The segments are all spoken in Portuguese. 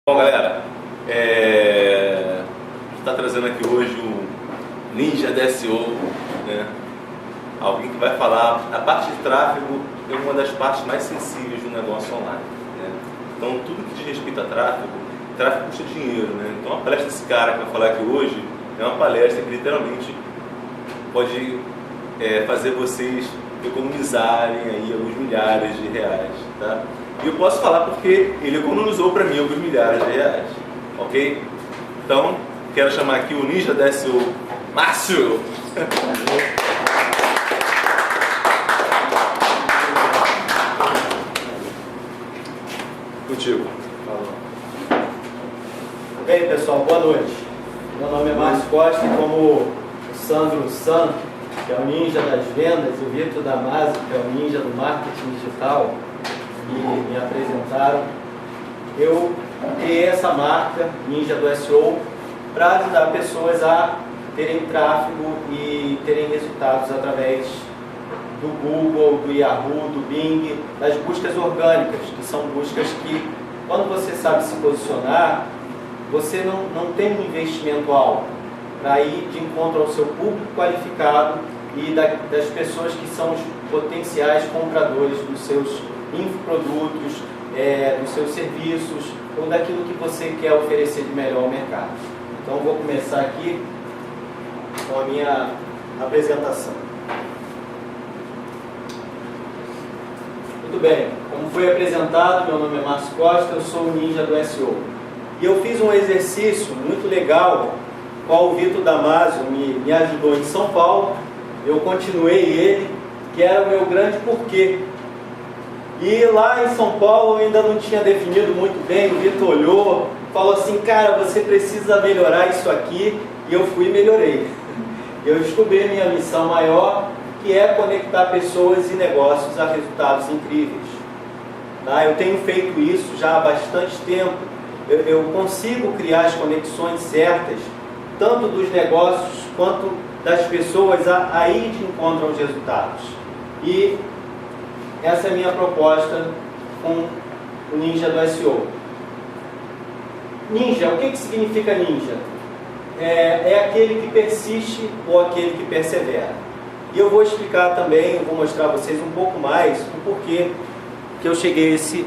Bom, galera, está trazendo aqui hoje o Ninja DSO, né? Alguém que vai falar. A parte de tráfego é uma das partes mais sensíveis do negócio online, né? Então, tudo que diz respeito a tráfego custa dinheiro, né? Então, a palestra desse cara que vai falar aqui hoje é uma palestra que literalmente pode fazer vocês economizarem aí alguns milhares de reais, tá? E eu posso falar porque ele economizou para mim alguns milhares de reais, ok? Então, quero chamar aqui o Ninja DSO, Márcio! Contigo. Bem, pessoal, boa noite. Meu nome é Márcio Costa e como o Sandro San, que é o ninja das vendas, e o Vitor Damasio, que é o ninja do marketing digital, me apresentaram, eu criei essa marca, Ninja do SEO, para ajudar pessoas a terem tráfego e terem resultados através do Google, do Yahoo, do Bing, das buscas orgânicas, que são buscas que, quando você sabe se posicionar, você não tem um investimento alto para ir de encontro ao seu público qualificado e das pessoas que são os potenciais compradores dos seus infoprodutos, dos seus serviços ou daquilo que você quer oferecer de melhor ao mercado. Então vou começar aqui com a minha apresentação. Muito bem, como foi apresentado, meu nome é Márcio Costa, eu sou o Ninja do SEO. E eu fiz um exercício muito legal, qual o Vitor Damasio me ajudou em São Paulo, eu continuei ele, que era o meu grande porquê. E lá em São Paulo eu ainda não tinha definido muito bem, o Vitor olhou, falou assim, cara, você precisa melhorar isso aqui, e eu fui e melhorei. Eu descobri a minha missão maior, que é conectar pessoas e negócios a resultados incríveis. Tá? Eu tenho feito isso já há bastante tempo, eu consigo criar as conexões certas, tanto dos negócios quanto das pessoas a ir de encontro aos resultados. E essa é a minha proposta com o Ninja do SEO. Ninja, o que significa ninja? É aquele que persiste ou aquele que persevera. E eu vou explicar também, eu vou mostrar a vocês um pouco mais o porquê que eu cheguei a esse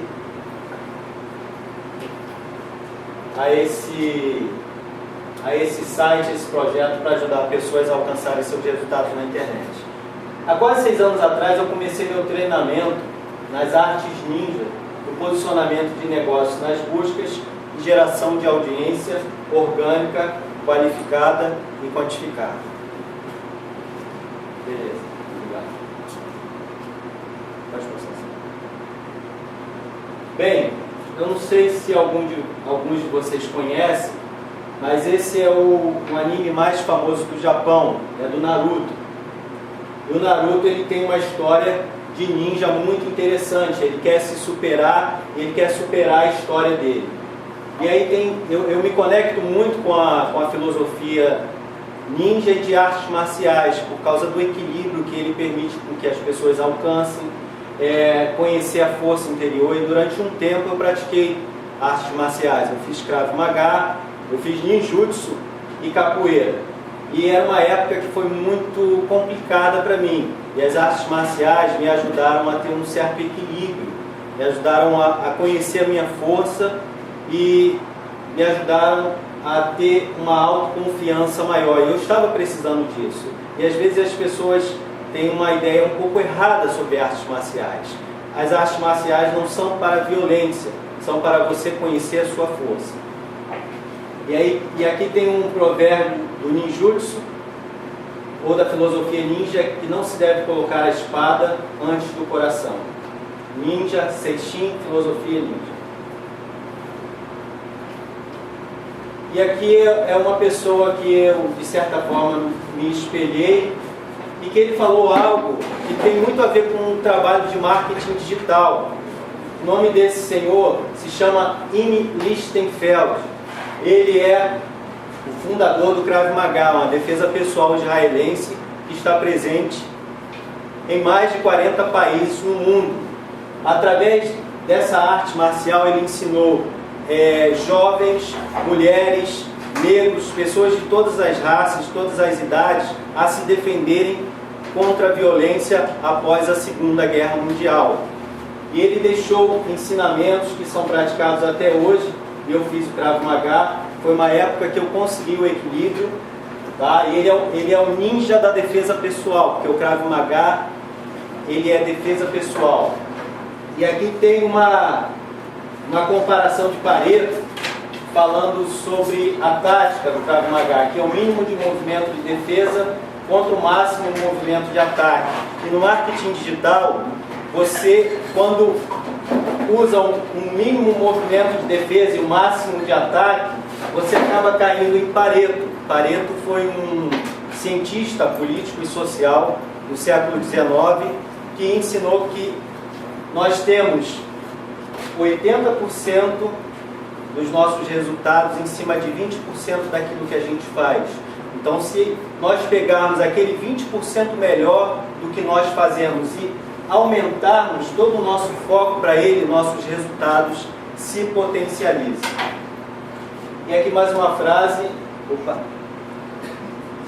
site, esse projeto para ajudar pessoas a alcançarem seus resultados na internet. Há quase 6 anos atrás eu comecei meu treinamento nas artes ninja, do posicionamento de negócios nas buscas e geração de audiência orgânica, qualificada e quantificada. Beleza, obrigado. Pode processar. Bem, eu não sei se alguns de vocês conhecem, mas esse é o anime mais famoso do Japão, é do Naruto. E o Naruto ele tem uma história de ninja muito interessante, ele quer se superar, ele quer superar a história dele. E aí eu me conecto muito com a filosofia ninja e de artes marciais, por causa do equilíbrio que ele permite com que as pessoas alcancem, conhecer a força interior. E durante um tempo eu pratiquei artes marciais, eu fiz Krav Maga, eu fiz ninjutsu e capoeira. E era uma época que foi muito complicada para mim. E as artes marciais me ajudaram a ter um certo equilíbrio, me ajudaram a conhecer a minha força e me ajudaram a ter uma autoconfiança maior. E eu estava precisando disso. E às vezes as pessoas têm uma ideia um pouco errada sobre artes marciais. As artes marciais não são para a violência, são para você conhecer a sua força. E aqui tem um provérbio do ninjutsu, ou da filosofia ninja, que não se deve colocar a espada antes do coração. Ninja, Seishin, filosofia ninja. E aqui é uma pessoa que eu, de certa forma, me espelhei, e que ele falou algo que tem muito a ver com o trabalho de marketing digital. O nome desse senhor se chama Imi Lichtenfeld. Ele é o fundador do Krav Maga, uma defesa pessoal israelense que está presente em mais de 40 países no mundo. Através dessa arte marcial, ele ensinou jovens, mulheres, negros, pessoas de todas as raças, de todas as idades, a se defenderem contra a violência após a Segunda Guerra Mundial. E ele deixou ensinamentos que são praticados até hoje. Eu fiz o Krav Maga, foi uma época que eu consegui o equilíbrio, tá? Ele é o ninja da defesa pessoal, porque o Krav Maga, ele é defesa pessoal. E aqui tem uma comparação de Pareto, falando sobre a tática do Krav Maga, que é o mínimo de movimento de defesa contra o máximo movimento de ataque. E no marketing digital, você, quando usa um mínimo movimento de defesa e o máximo de ataque, você acaba caindo em Pareto. Pareto foi um cientista político e social do século XIX que ensinou que nós temos 80% dos nossos resultados em cima de 20% daquilo que a gente faz. Então, se nós pegarmos aquele 20% melhor do que nós fazemos e aumentarmos todo o nosso foco para ele, nossos resultados se potencializam. E aqui mais uma frase,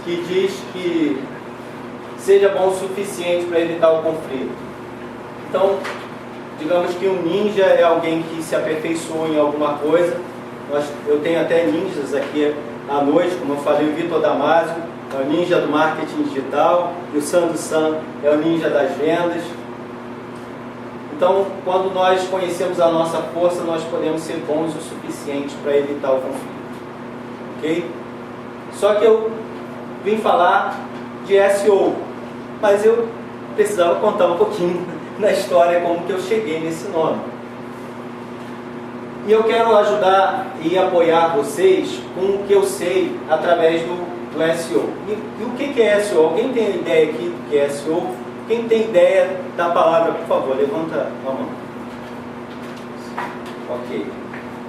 que diz que seja bom o suficiente para evitar o conflito. Então, digamos que um ninja é alguém que se aperfeiçoou em alguma coisa. Eu tenho até ninjas aqui à noite, como eu falei, o Vitor Damasio é o ninja do marketing digital, e o Sandro San é o ninja das vendas. Então, quando nós conhecemos a nossa força, nós podemos ser bons o suficiente para evitar o conflito. Ok? Só que eu vim falar de SEO, mas eu precisava contar um pouquinho na história como que eu cheguei nesse nome. E eu quero ajudar e apoiar vocês com o que eu sei através do SEO. E o que é SEO? Alguém tem ideia aqui do que é SEO? Quem tem ideia da palavra, por favor, levanta a mão. Ok.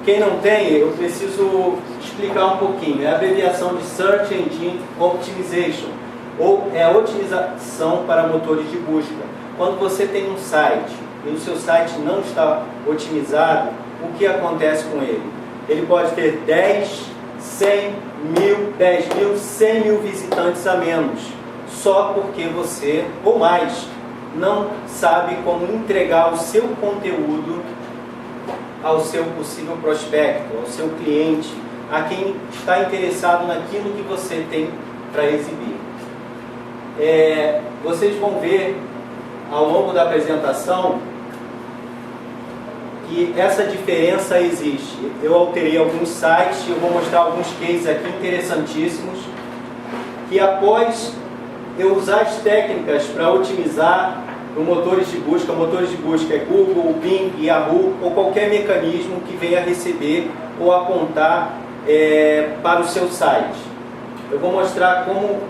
Quem não tem, eu preciso explicar um pouquinho. É a abreviação de Search Engine Optimization, ou é a otimização para motores de busca. Quando você tem um site e o seu site não está otimizado, o que acontece com ele? Ele pode ter 10, 100 mil, 10 mil, 100 mil visitantes a menos, só porque você, ou mais, não sabe como entregar o seu conteúdo ao seu possível prospecto, ao seu cliente, a quem está interessado naquilo que você tem para exibir. Vocês vão ver ao longo da apresentação que essa diferença existe. Eu alterei alguns sites, eu vou mostrar alguns cases aqui interessantíssimos, que após eu usar as técnicas para otimizar no motores de busca é Google, Bing, Yahoo, ou qualquer mecanismo que venha receber ou apontar para o seu site. Eu vou mostrar como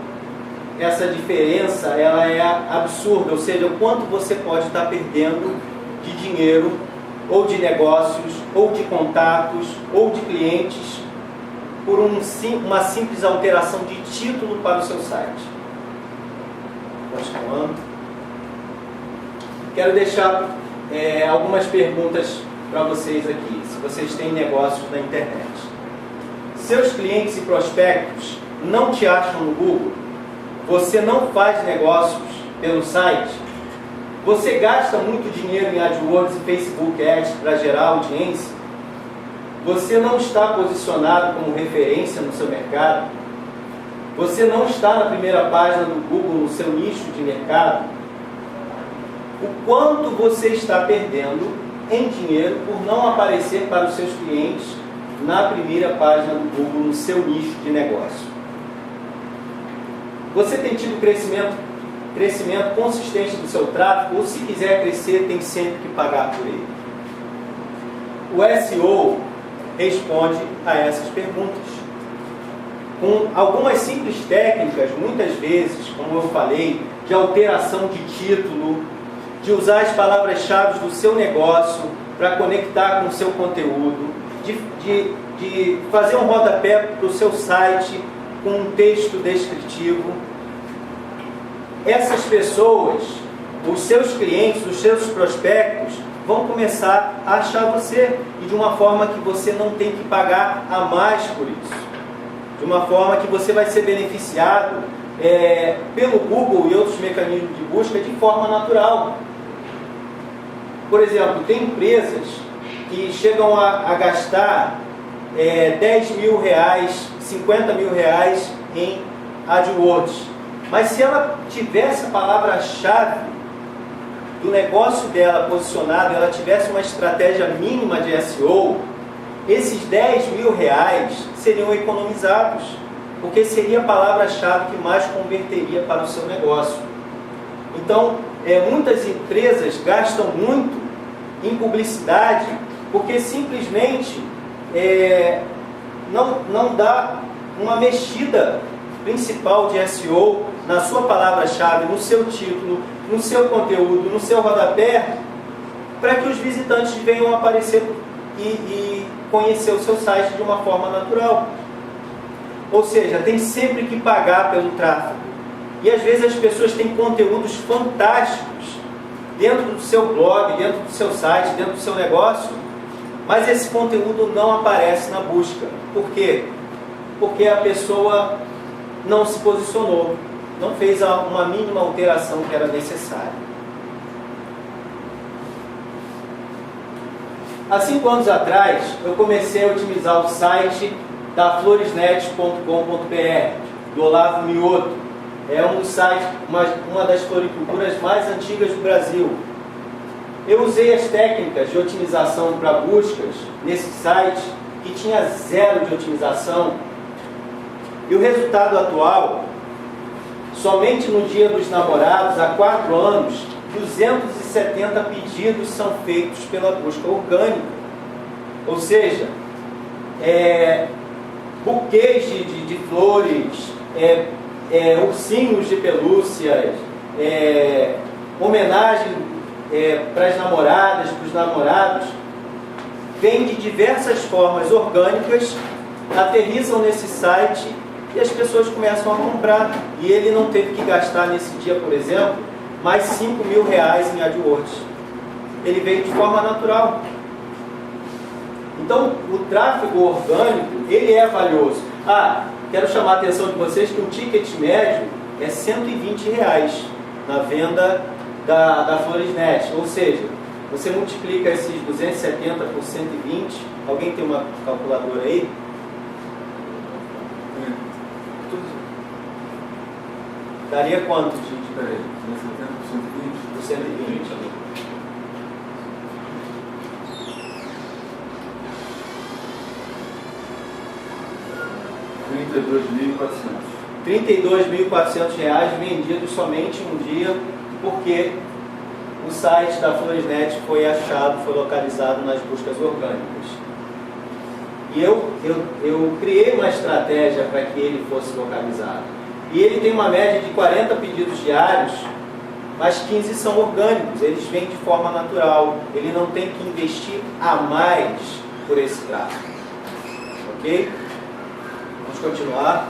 essa diferença ela é absurda, ou seja, o quanto você pode estar perdendo de dinheiro, ou de negócios, ou de contatos, ou de clientes, por uma simples alteração de título para o seu site. Continuando. Quero deixar algumas perguntas para vocês aqui, se vocês têm negócios na internet. Seus clientes e prospectos não te acham no Google? Você não faz negócios pelo site? Você gasta muito dinheiro em AdWords e Facebook Ads para gerar audiência? Você não está posicionado como referência no seu mercado? Você não está na primeira página do Google no seu nicho de mercado? O quanto você está perdendo em dinheiro por não aparecer para os seus clientes na primeira página do Google no seu nicho de negócio? Você tem tido crescimento consistente do seu tráfego, ou se quiser crescer, tem sempre que pagar por ele? O SEO responde a essas perguntas. Com algumas simples técnicas, muitas vezes, como eu falei, de alteração de título, de usar as palavras-chave do seu negócio para conectar com o seu conteúdo, de fazer um rodapé para o seu site com um texto descritivo. Essas pessoas, os seus clientes, os seus prospectos, vão começar a achar você, e de uma forma que você não tem que pagar a mais por isso, de uma forma que você vai ser beneficiado pelo Google e outros mecanismos de busca de forma natural. Por exemplo, tem empresas que chegam a gastar 10 mil reais, 50 mil reais em AdWords, mas se ela tivesse a palavra-chave do negócio dela posicionado, ela tivesse uma estratégia mínima de SEO, esses 10 mil reais seriam economizados, porque seria a palavra-chave que mais converteria para o seu negócio. Então, muitas empresas gastam muito em publicidade porque simplesmente não dá uma mexida principal de SEO na sua palavra-chave, no seu título, no seu conteúdo, no seu rodapé, para que os visitantes venham aparecer e conhecer o seu site de uma forma natural. Ou seja, tem sempre que pagar pelo tráfego. E às vezes as pessoas têm conteúdos fantásticos dentro do seu blog, dentro do seu site, dentro do seu negócio, mas esse conteúdo não aparece na busca. Por quê? Porque a pessoa não se posicionou, não fez uma mínima alteração que era necessária. Há 5 anos atrás, eu comecei a otimizar o site da floresnet.com.br, do Olavo Mioto. É um dos sites, uma das floriculturas mais antigas do Brasil. Eu usei as técnicas de otimização para buscas nesse site, que tinha 0 de otimização. E o resultado atual, somente no Dia dos Namorados, há 4 anos, 270 pedidos são feitos pela busca orgânica. Ou seja, buquês de flores, ursinhos de pelúcias, homenagem para as namoradas, para os namorados, vêm de diversas formas orgânicas, aterrissam nesse site e as pessoas começam a comprar. E ele não teve que gastar nesse dia, por exemplo, mais 5 mil reais em AdWords. Ele veio de forma natural. Então, o tráfego orgânico, ele é valioso. Quero chamar a atenção de vocês que o ticket médio é 120 reais na venda da Floresnet. Ou seja, você multiplica esses 270 por 120. Alguém tem uma calculadora aí? Daria quanto, gente? Peraí, 270 por 120? Por 120. 32.400 reais vendidos somente em um dia, porque o site da Floresnet foi achado, foi localizado nas buscas orgânicas. E eu criei uma estratégia para que ele fosse localizado. E ele tem uma média de 40 pedidos diários, mas 15 são orgânicos, eles vêm de forma natural. Ele não tem que investir a mais por esse tráfego. Ok? Vamos continuar.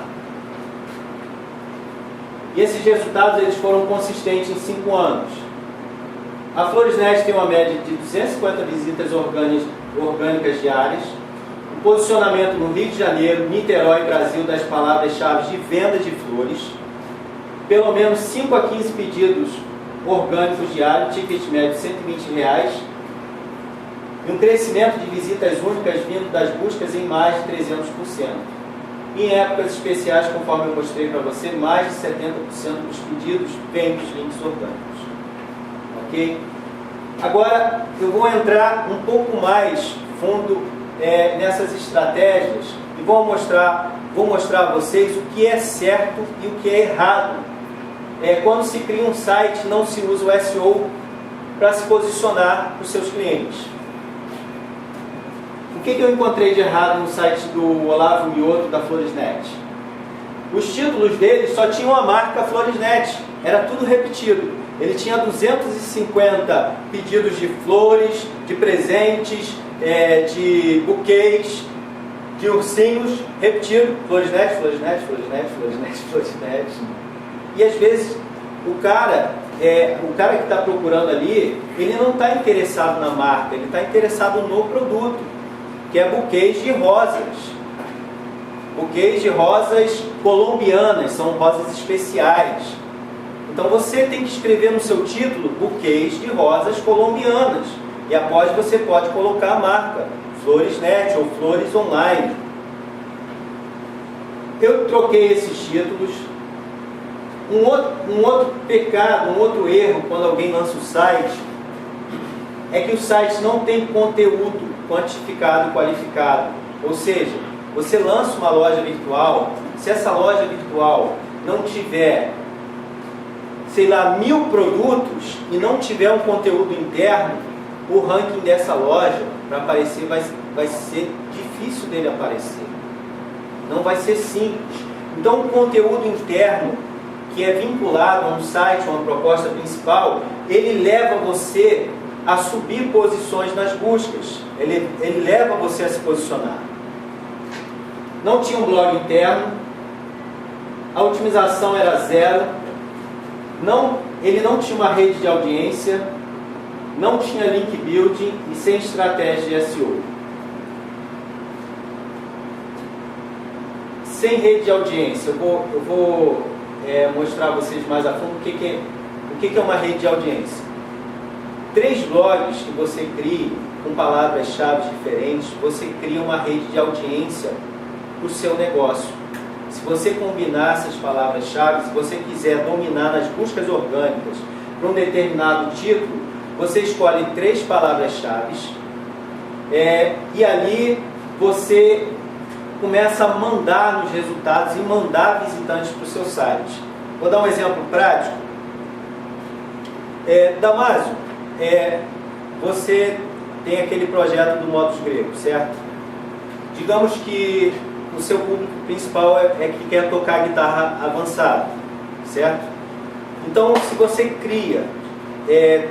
E esses resultados eles foram consistentes em 5 anos. A Floresnet tem uma média de 250 visitas orgânicas diárias. O posicionamento no Rio de Janeiro, Niterói e Brasil das palavras-chave de venda de flores. Pelo menos 5 a 15 pedidos orgânicos diários, ticket médio de 120 reais. E um crescimento de visitas únicas vindo das buscas em mais de 300%. Em épocas especiais, conforme eu mostrei para você, mais de 70% dos pedidos vêm dos links orgânicos. Ok? Agora, eu vou entrar um pouco mais fundo nessas estratégias e vou mostrar a vocês o que é certo e o que é errado. Quando se cria um site, não se usa o SEO para se posicionar para os seus clientes. O que eu encontrei de errado no site do Olavo Mioto da Floresnet? Os títulos dele só tinham a marca Floresnet, era tudo repetido. Ele tinha 250 pedidos de flores, de presentes, de buquês, de ursinhos, repetido, Floresnet, Floresnet, Floresnet, Floresnet, Floresnet. E às vezes o cara o cara que está procurando ali, ele não está interessado na marca, ele está interessado no produto, que é buquês de rosas. Buquês de rosas colombianas, são rosas especiais. Então você tem que escrever no seu título buquês de rosas colombianas. E após você pode colocar a marca Floresnet ou Flores Online. Eu troquei esses títulos. Um outro pecado, um outro erro quando alguém lança o site é que o site não tem conteúdo quantificado e qualificado. Ou seja, você lança uma loja virtual, se essa loja virtual não tiver, sei lá, 1000 produtos e não tiver um conteúdo interno, o ranking dessa loja para aparecer vai ser difícil dele aparecer. Não vai ser simples. Então o conteúdo interno que é vinculado a um site, a uma proposta principal, ele leva você a subir posições nas buscas. Ele leva você a se posicionar. Não tinha um blog interno, a otimização era zero, ele não tinha uma rede de audiência, não tinha link building e sem estratégia de SEO. Sem rede de audiência, eu vou mostrar a vocês mais a fundo o que é uma rede de audiência. 3 blogs que você crie com palavras-chave diferentes, você cria uma rede de audiência para o seu negócio. Se você combinar essas palavras-chave, se você quiser dominar nas buscas orgânicas para um determinado título, você escolhe 3 palavras-chave e ali você começa a mandar nos resultados e mandar visitantes para o seu site. Vou dar um exemplo prático. Damásio, você tem aquele projeto do Modus Grego, certo? Digamos que o seu público principal é que quer tocar guitarra avançada, certo? Então, se você cria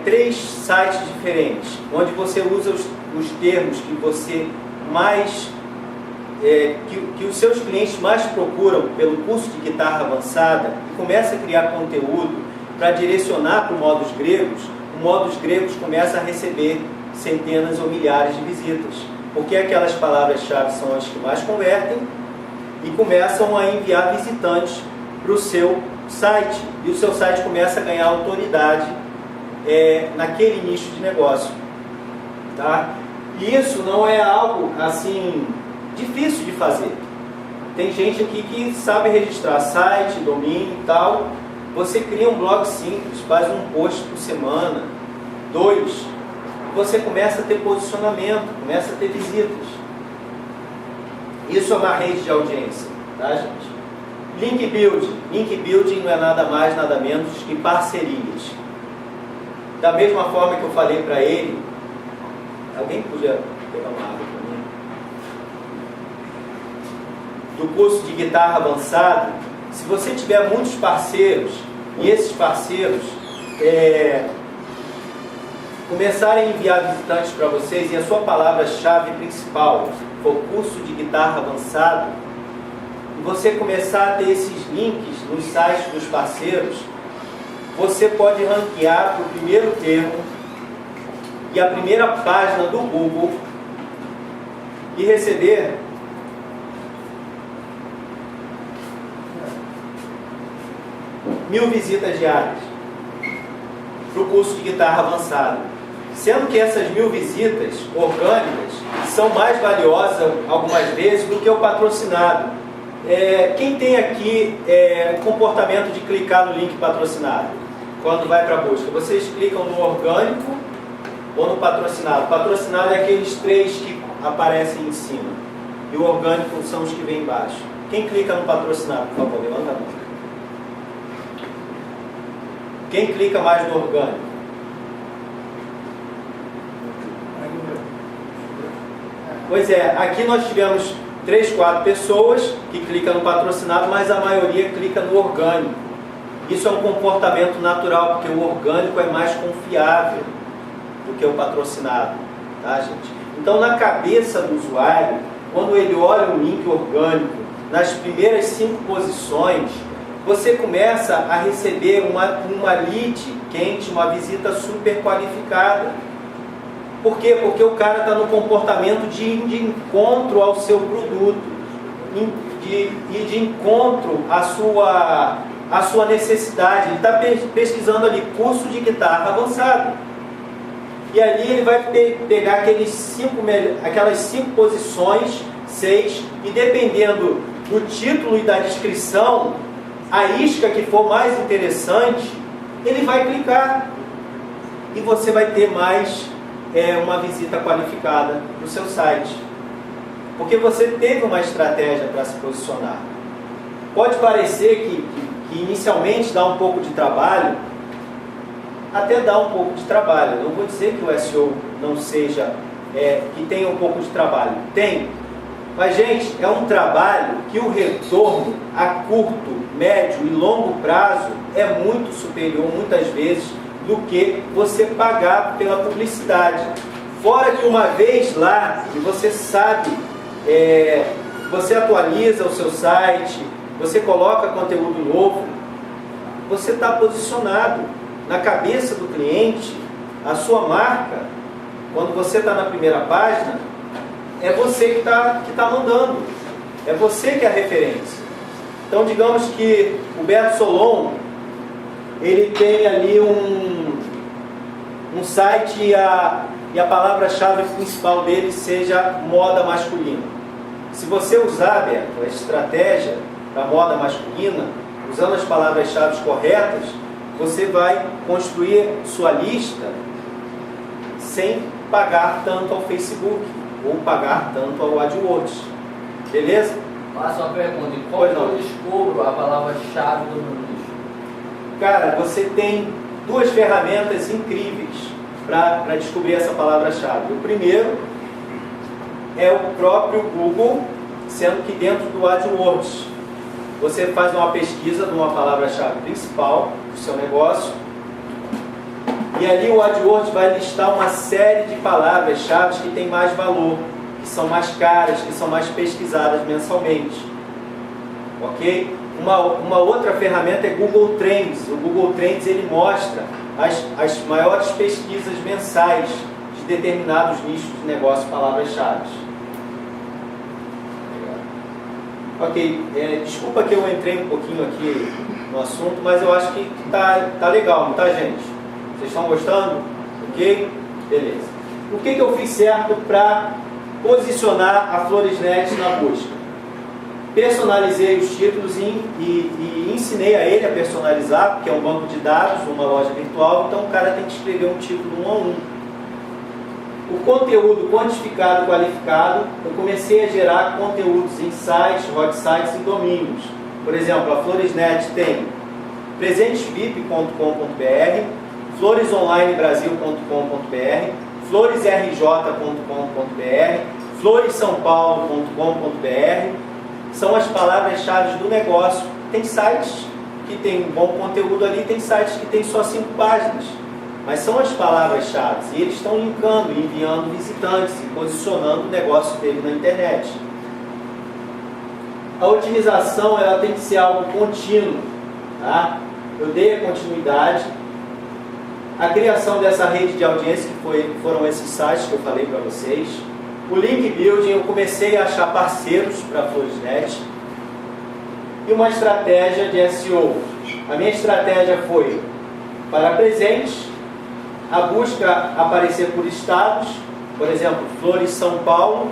3 sites diferentes, onde você usa os termos que você mais que os seus clientes mais procuram pelo curso de guitarra avançada, e começa a criar conteúdo para direcionar para o Modus Gregos, o Modus Gregos começa a receber centenas ou milhares de visitas, porque aquelas palavras-chave são as que mais convertem e começam a enviar visitantes para o seu site, e o seu site começa a ganhar autoridade naquele nicho de negócio, tá? E isso não é algo assim difícil de fazer. Tem gente aqui que sabe registrar site, domínio e tal. Você cria um blog simples, faz um post por semana, 2, você começa a ter posicionamento, começa a ter visitas. Isso é uma rede de audiência, tá, gente? Link building. Link building não é nada mais, nada menos que parcerias. Da mesma forma que eu falei para ele, alguém podia pegar uma água para mim? Do curso de guitarra avançado, se você tiver muitos parceiros e esses parceiros começarem a enviar visitantes para vocês e a sua palavra-chave principal for curso de guitarra avançado, e você começar a ter esses links nos sites dos parceiros, você pode ranquear para o primeiro termo e a primeira página do Google e receber mil visitas diárias para o curso de guitarra avançada, sendo que essas 1000 visitas orgânicas são mais valiosas algumas vezes do que o patrocinado. Quem tem aqui o comportamento de clicar no link patrocinado quando vai para a busca? Vocês clicam no orgânico ou no patrocinado? O patrocinado é aqueles 3 que aparecem em cima e o orgânico são os que vêm embaixo. Quem clica no patrocinado, por favor, levanta a mão. Quem clica mais no orgânico? Pois aqui nós tivemos 3, 4 pessoas que clicam no patrocinado, mas a maioria clica no orgânico. Isso é um comportamento natural, porque o orgânico é mais confiável do que o patrocinado, tá, gente? Então, na cabeça do usuário, quando ele olha um link orgânico nas primeiras 5 posições, você começa a receber uma lead quente, uma visita super qualificada. Por quê? Porque o cara está no comportamento de encontro ao seu produto, de encontro à sua necessidade. Ele está pesquisando ali curso de guitarra avançado. E ali ele vai pegar aquelas 5 posições, 6, e dependendo do título e da descrição, a isca que for mais interessante, ele vai clicar. E você vai ter mais uma visita qualificada no seu site. Porque você teve uma estratégia para se posicionar. Pode parecer que inicialmente dá um pouco de trabalho, até dá um pouco de trabalho. Não vou dizer que o SEO não seja, que tenha um pouco de trabalho. Tem. Mas, gente, é um trabalho que o retorno a curto, médio e longo prazo é muito superior, muitas vezes, do que você pagar pela publicidade. Fora que uma vez lá, e você sabe, você atualiza o seu site, você coloca conteúdo novo, você está posicionado na cabeça do cliente. A sua marca, quando você está na primeira página, é você que está mandando, é você que é a referência. Então, digamos que o Beto Solon, ele tem ali um site e a palavra-chave principal dele seja moda masculina. Se você usar, Beto, a estratégia da moda masculina, usando as palavras-chave corretas, você vai construir sua lista sem pagar tanto ao Facebook ou pagar tanto ao AdWords. Beleza? Faça uma pergunta: e como eu descubro a palavra-chave do meu nicho? Cara, você tem 2 ferramentas incríveis para descobrir essa palavra-chave. O primeiro é o próprio Google, sendo que dentro do AdWords você faz uma pesquisa de uma palavra-chave principal do seu negócio, e ali o AdWords vai listar uma série de palavras-chave que tem mais valor, que são mais caras, que são mais pesquisadas mensalmente. Ok? Uma outra ferramenta é Google Trends. O Google Trends ele mostra as maiores pesquisas mensais de determinados nichos de negócio, palavras-chave. Ok, desculpa que eu entrei um pouquinho aqui no assunto, mas eu acho que tá legal, não tá, gente? Vocês estão gostando? Ok? Beleza. O que eu fiz certo para posicionar a Floresnet na busca? Personalizei os títulos e ensinei a ele a personalizar, porque é um banco de dados, uma loja virtual, então o cara tem que escrever um título 1 a 1. O conteúdo quantificado e qualificado, eu comecei a gerar conteúdos em sites, websites e domínios. Por exemplo, a Floresnet tem presentesvip.com.br, floresonlinebrasil.com.br, floresrj.com.br, floressaopaulo.com.br. São as palavras-chave do negócio. Tem sites que tem bom conteúdo ali, tem sites que tem só 5 páginas. Mas são as palavras-chave e eles estão linkando, enviando visitantes e posicionando o negócio dele na internet. A otimização ela tem que ser algo contínuo. Tá? Eu dei a continuidade. A criação dessa rede de audiência, que foram esses sites que eu falei para vocês. O link building, eu comecei a achar parceiros para a Floresnet. E uma estratégia de SEO. A minha estratégia foi para presente, a busca aparecer por estados, por exemplo, Flores São Paulo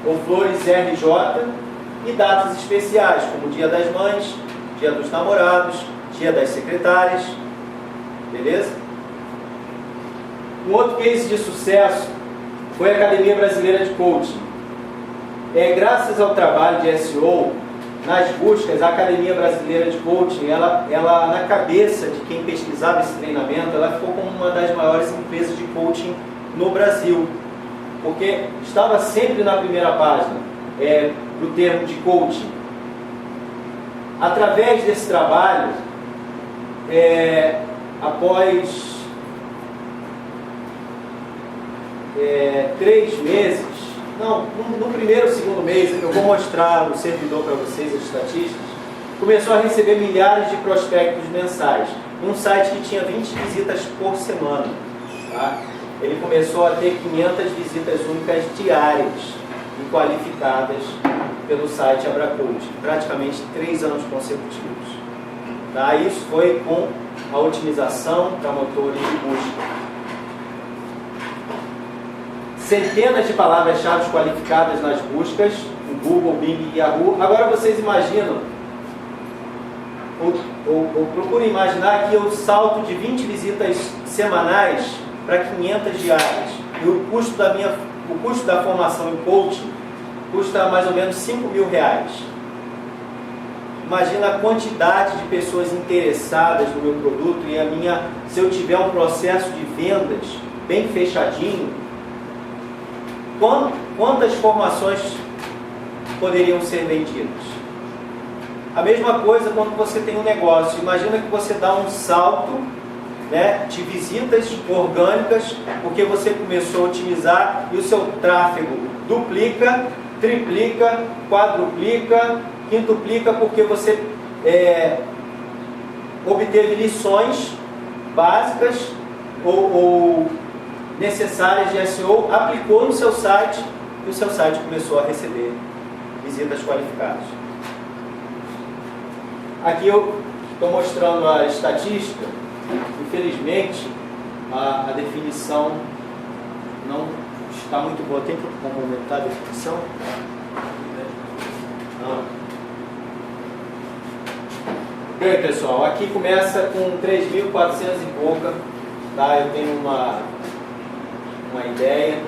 ou Flores RJ, e datas especiais, como Dia das Mães, Dia dos Namorados, Dia das Secretárias. Beleza? Um outro case de sucesso foi a Academia Brasileira de Coaching. Graças ao trabalho de SEO, nas buscas, a Academia Brasileira de Coaching, ela na cabeça de quem pesquisava esse treinamento, ela ficou como uma das maiores empresas de coaching no Brasil, porque estava sempre na primeira página do termo de coaching. Através desse trabalho, após 3 meses, no primeiro ou segundo mês, eu vou mostrar no servidor para vocês as estatísticas. começou a receber milhares de prospectos mensais. Um site que tinha 20 visitas por semana. Tá? Ele começou a ter 500 visitas únicas diárias e qualificadas pelo site Abracode, praticamente 3 anos consecutivos. Tá? Isso foi com a otimização para motores de busca. Centenas de palavras-chave qualificadas nas buscas, em Google, Bing e Yahoo. Agora vocês imaginam, ou procurem imaginar que o salto de 20 visitas semanais para 500 diárias. E o custo da formação em coaching custa mais ou menos R$5.000. Imagina a quantidade de pessoas interessadas no meu produto e se eu tiver um processo de vendas bem fechadinho, quantas formações poderiam ser vendidas? A mesma coisa quando você tem um negócio. Imagina que você dá um salto, né, de visitas orgânicas, porque você começou a otimizar e o seu tráfego duplica, triplica, quadruplica, quintuplica, porque você obteve lições básicas ou necessárias de SEO, aplicou no seu site e o seu site começou a receber visitas qualificadas. Aqui eu estou mostrando a estatística. Infelizmente, a definição não está muito boa. Tem como aumentar a definição? Não. Bem, pessoal, aqui começa com 3.400 e pouca. Tá? Eu tenho uma ideia.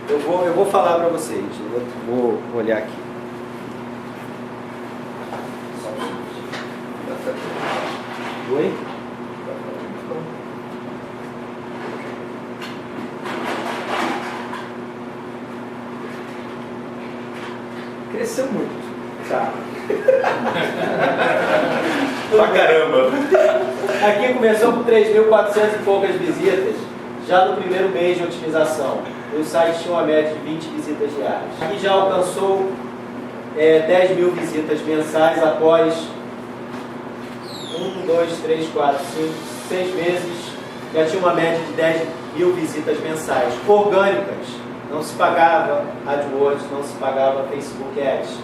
Eu vou falar para vocês. Eu vou olhar aqui. Oi? Cresceu muito. Tá. Pra caramba. Aqui começou com 3.400 e poucas visitas, já no primeiro mês de otimização. O site tinha uma média de 20 visitas diárias. Aqui já alcançou 10.000 visitas mensais após 1, 2, 3, 4, 5, 6 meses. Já tinha uma média de 10.000 visitas mensais. Orgânicas. Não se pagava AdWords, não se pagava Facebook Ads.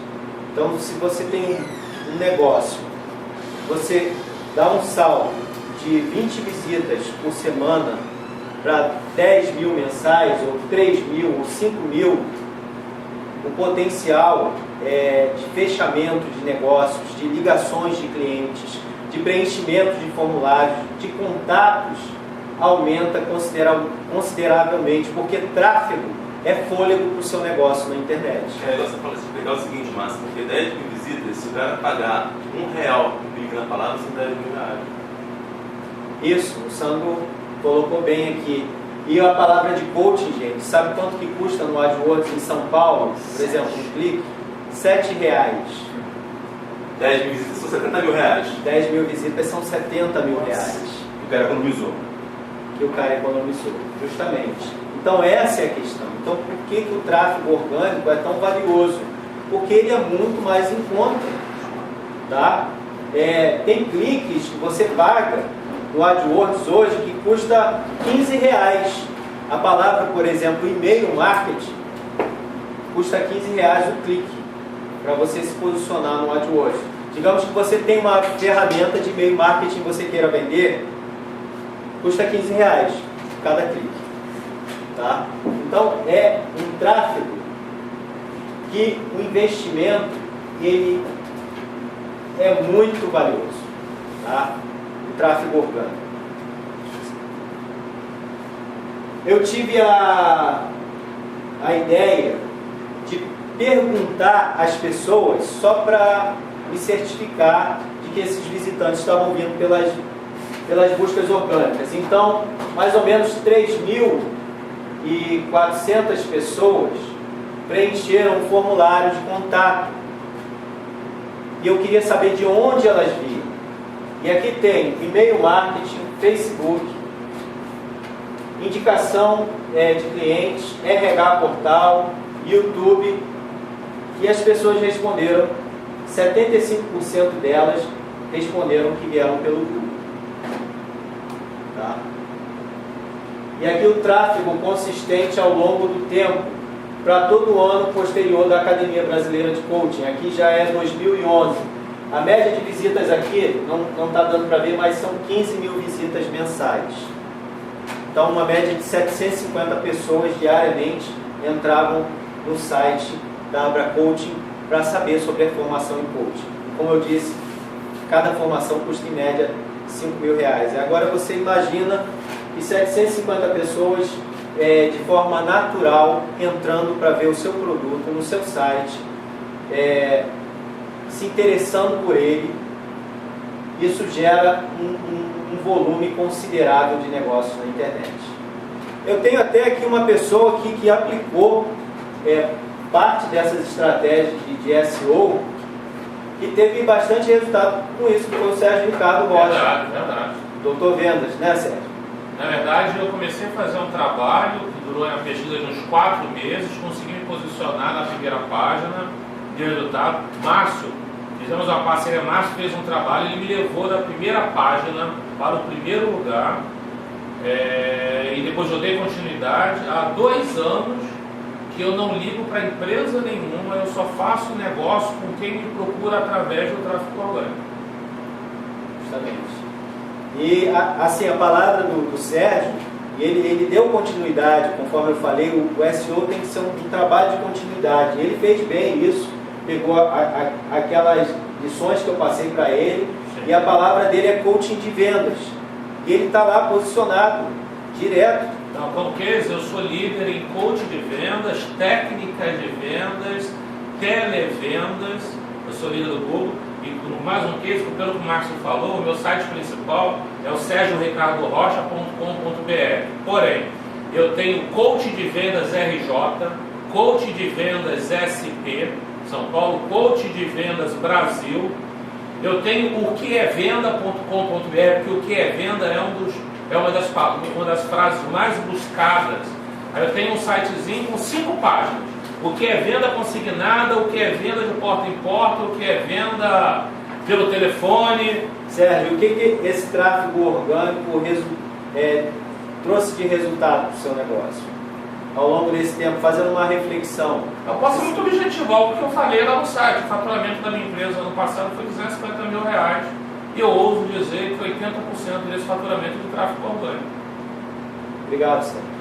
Então, se você tem um negócio, você dá um salto de 20 visitas por semana para 10.000 mensais, ou 3.000, ou 5.000, o potencial de fechamento de negócios, de ligações de clientes, de preenchimento de formulários, de contatos, aumenta consideravelmente, porque tráfego é fôlego para o seu negócio na internet. Você fala de pegar o seguinte, Márcio, porque 10.000 visitas, se o cara pagar R$1 por clique na palavra, são R$10.000. Isso, o Sandro colocou bem aqui. E a palavra de coaching, gente, sabe quanto que custa no AdWords em São Paulo? Por exemplo, um clique? R$7. 10.000 visitas são R$70.000. 10.000 visitas são R$70.000. O cara economizou. Que o cara economizou, justamente. Então essa é a questão. Então por que o tráfego orgânico é tão valioso? Porque ele é muito mais em conta. Tá? Tem cliques que você paga no AdWords hoje que custa R$15. A palavra, por exemplo, e-mail marketing, custa R$15 o clique para você se posicionar no AdWords. Digamos que você tem uma ferramenta de e-mail marketing que você queira vender, custa R$15 cada clique. Tá? Então é um tráfego que o investimento ele é muito valioso. Tá? O tráfego orgânico. Eu tive a ideia de perguntar às pessoas só para me certificar de que esses visitantes estavam vindo pelas buscas orgânicas. Então, mais ou menos 3.400 pessoas preencheram um formulário de contato. E eu queria saber de onde elas vinham. E aqui tem e-mail marketing, Facebook, indicação de clientes, RH portal, YouTube, E as pessoas responderam, 75% delas responderam que vieram pelo Google. Tá? E aqui o tráfego consistente ao longo do tempo, para todo o ano posterior da Academia Brasileira de Coaching. Aqui já é 2011. A média de visitas aqui, não está dando para ver, mas são 15 mil visitas mensais. Então, uma média de 750 pessoas diariamente entravam no site da Abra Coaching para saber sobre a formação em coaching. Como eu disse, cada formação custa em média R$5.000. E agora você imagina que 750 pessoas, de forma natural, entrando para ver o seu produto no seu site, se interessando por ele, isso gera um volume considerável de negócios na internet. Eu tenho até aqui uma pessoa aqui que aplicou parte dessas estratégias de SEO e teve bastante resultado com isso, que foi o Sérgio Ricardo Rocha. Verdade. Doutor Vendas, né, Sérgio? Na verdade, eu comecei a fazer um trabalho que durou uma pesquisa de uns 4 meses, consegui me posicionar na primeira página, de resultado. Márcio, fizemos uma parceria, Márcio fez um trabalho, ele me levou da primeira página para o primeiro lugar, e depois eu dei continuidade. Há 2 anos que eu não ligo para empresa nenhuma, eu só faço negócio com quem me procura através do tráfego orgânico. Justamente. E assim, a palavra do Sérgio, ele deu continuidade, conforme eu falei, o SEO tem que ser um trabalho de continuidade. Ele fez bem isso, pegou aquelas lições que eu passei para ele. Sim. E a palavra dele é coaching de vendas. E ele está lá posicionado, direto. Então, como case, eu sou líder em coaching de vendas, técnicas de vendas, televendas, eu sou líder do Google. E mais um case, pelo que o Márcio falou, o meu site principal é o sergioricardo.rocha.com.br. Porém, eu tenho coaching de vendas RJ, coaching de vendas SP, São Paulo, coaching de vendas Brasil. Eu tenho o que é venda.com.br, que o que é venda é uma das frases mais buscadas. Aí eu tenho um sitezinho com 5 páginas. O que é venda consignada, o que é venda de porta em porta, o que é venda pelo telefone. Sérgio, o que esse tráfego orgânico trouxe de resultado para o seu negócio? Ao longo desse tempo, fazendo uma reflexão. Eu posso ser muito objetivar o que eu falei lá no site. O faturamento da minha empresa ano passado foi R$250 mil. E eu ouso dizer que 80% desse faturamento é do tráfego orgânico. Obrigado, Sérgio.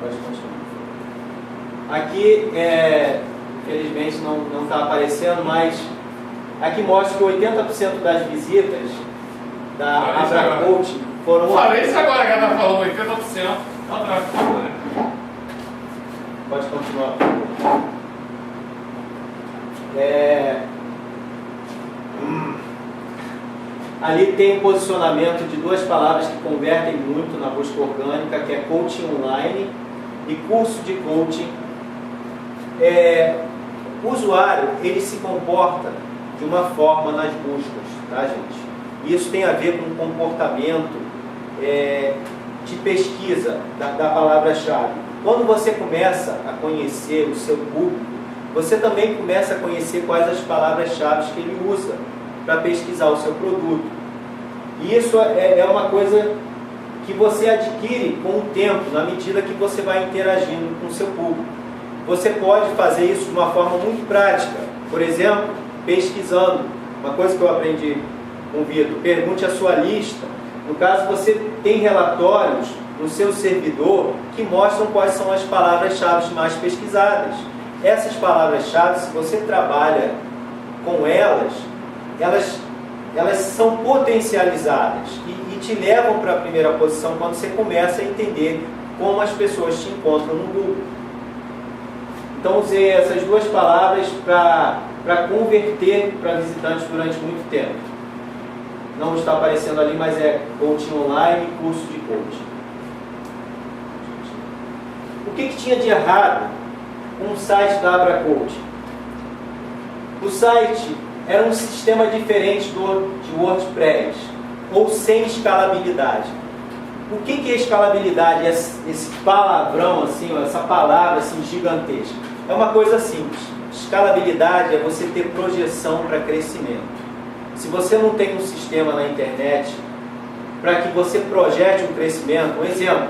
Pode continuar. Aqui, infelizmente não está aparecendo, mas aqui mostra que 80% das visitas da Abra Coaching foram... Falei isso agora que ela falou, 80% ao tráfego orgânico. Pode continuar. Ali tem um posicionamento de 2 palavras que convertem muito na busca orgânica, que é coaching online e curso de coaching. O usuário, ele se comporta de uma forma nas buscas, tá, gente? Isso tem a ver com o comportamento de pesquisa da palavra-chave. Quando você começa a conhecer o seu público, você também começa a conhecer quais as palavras-chave que ele usa para pesquisar o seu produto. E isso é uma coisa que você adquire com o tempo, na medida que você vai interagindo com o seu público. Você pode fazer isso de uma forma muito prática. Por exemplo, pesquisando. Uma coisa que eu aprendi com o Vitor, pergunte a sua lista. No caso, você tem relatórios no seu servidor que mostram quais são as palavras-chave mais pesquisadas. Essas palavras-chave, se você trabalha com elas são potencializadas e te levam para a primeira posição quando você começa a entender como as pessoas te encontram no Google. Então, usei essas 2 palavras para converter para visitantes durante muito tempo. Não está aparecendo ali, mas é coaching online e curso de coaching. O que tinha de errado com o site da Abra Coaching? O site era um sistema diferente de WordPress, ou sem escalabilidade. O que é escalabilidade? Esse palavrão, assim, essa palavra assim, gigantesca. É uma coisa simples. Escalabilidade é você ter projeção para crescimento. Se você não tem um sistema na internet para que você projete um crescimento, um exemplo,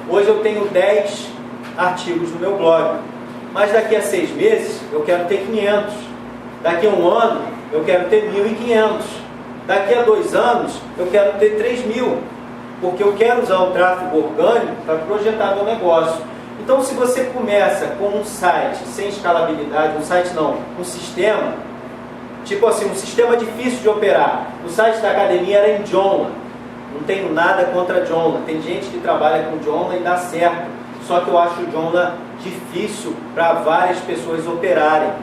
hoje eu tenho 10 artigos no meu blog, mas daqui a 6 meses eu quero ter 500, daqui a um ano eu quero ter 1.500, daqui a 2 anos eu quero ter 3.000, porque eu quero usar o tráfego orgânico para projetar meu negócio. Então, se você começa com um site sem escalabilidade, um sistema, tipo assim, um sistema difícil de operar. O site da academia era em Joomla. Não tenho nada contra Joomla. Tem gente que trabalha com Joomla e dá certo. Só que eu acho o Joomla difícil para várias pessoas operarem.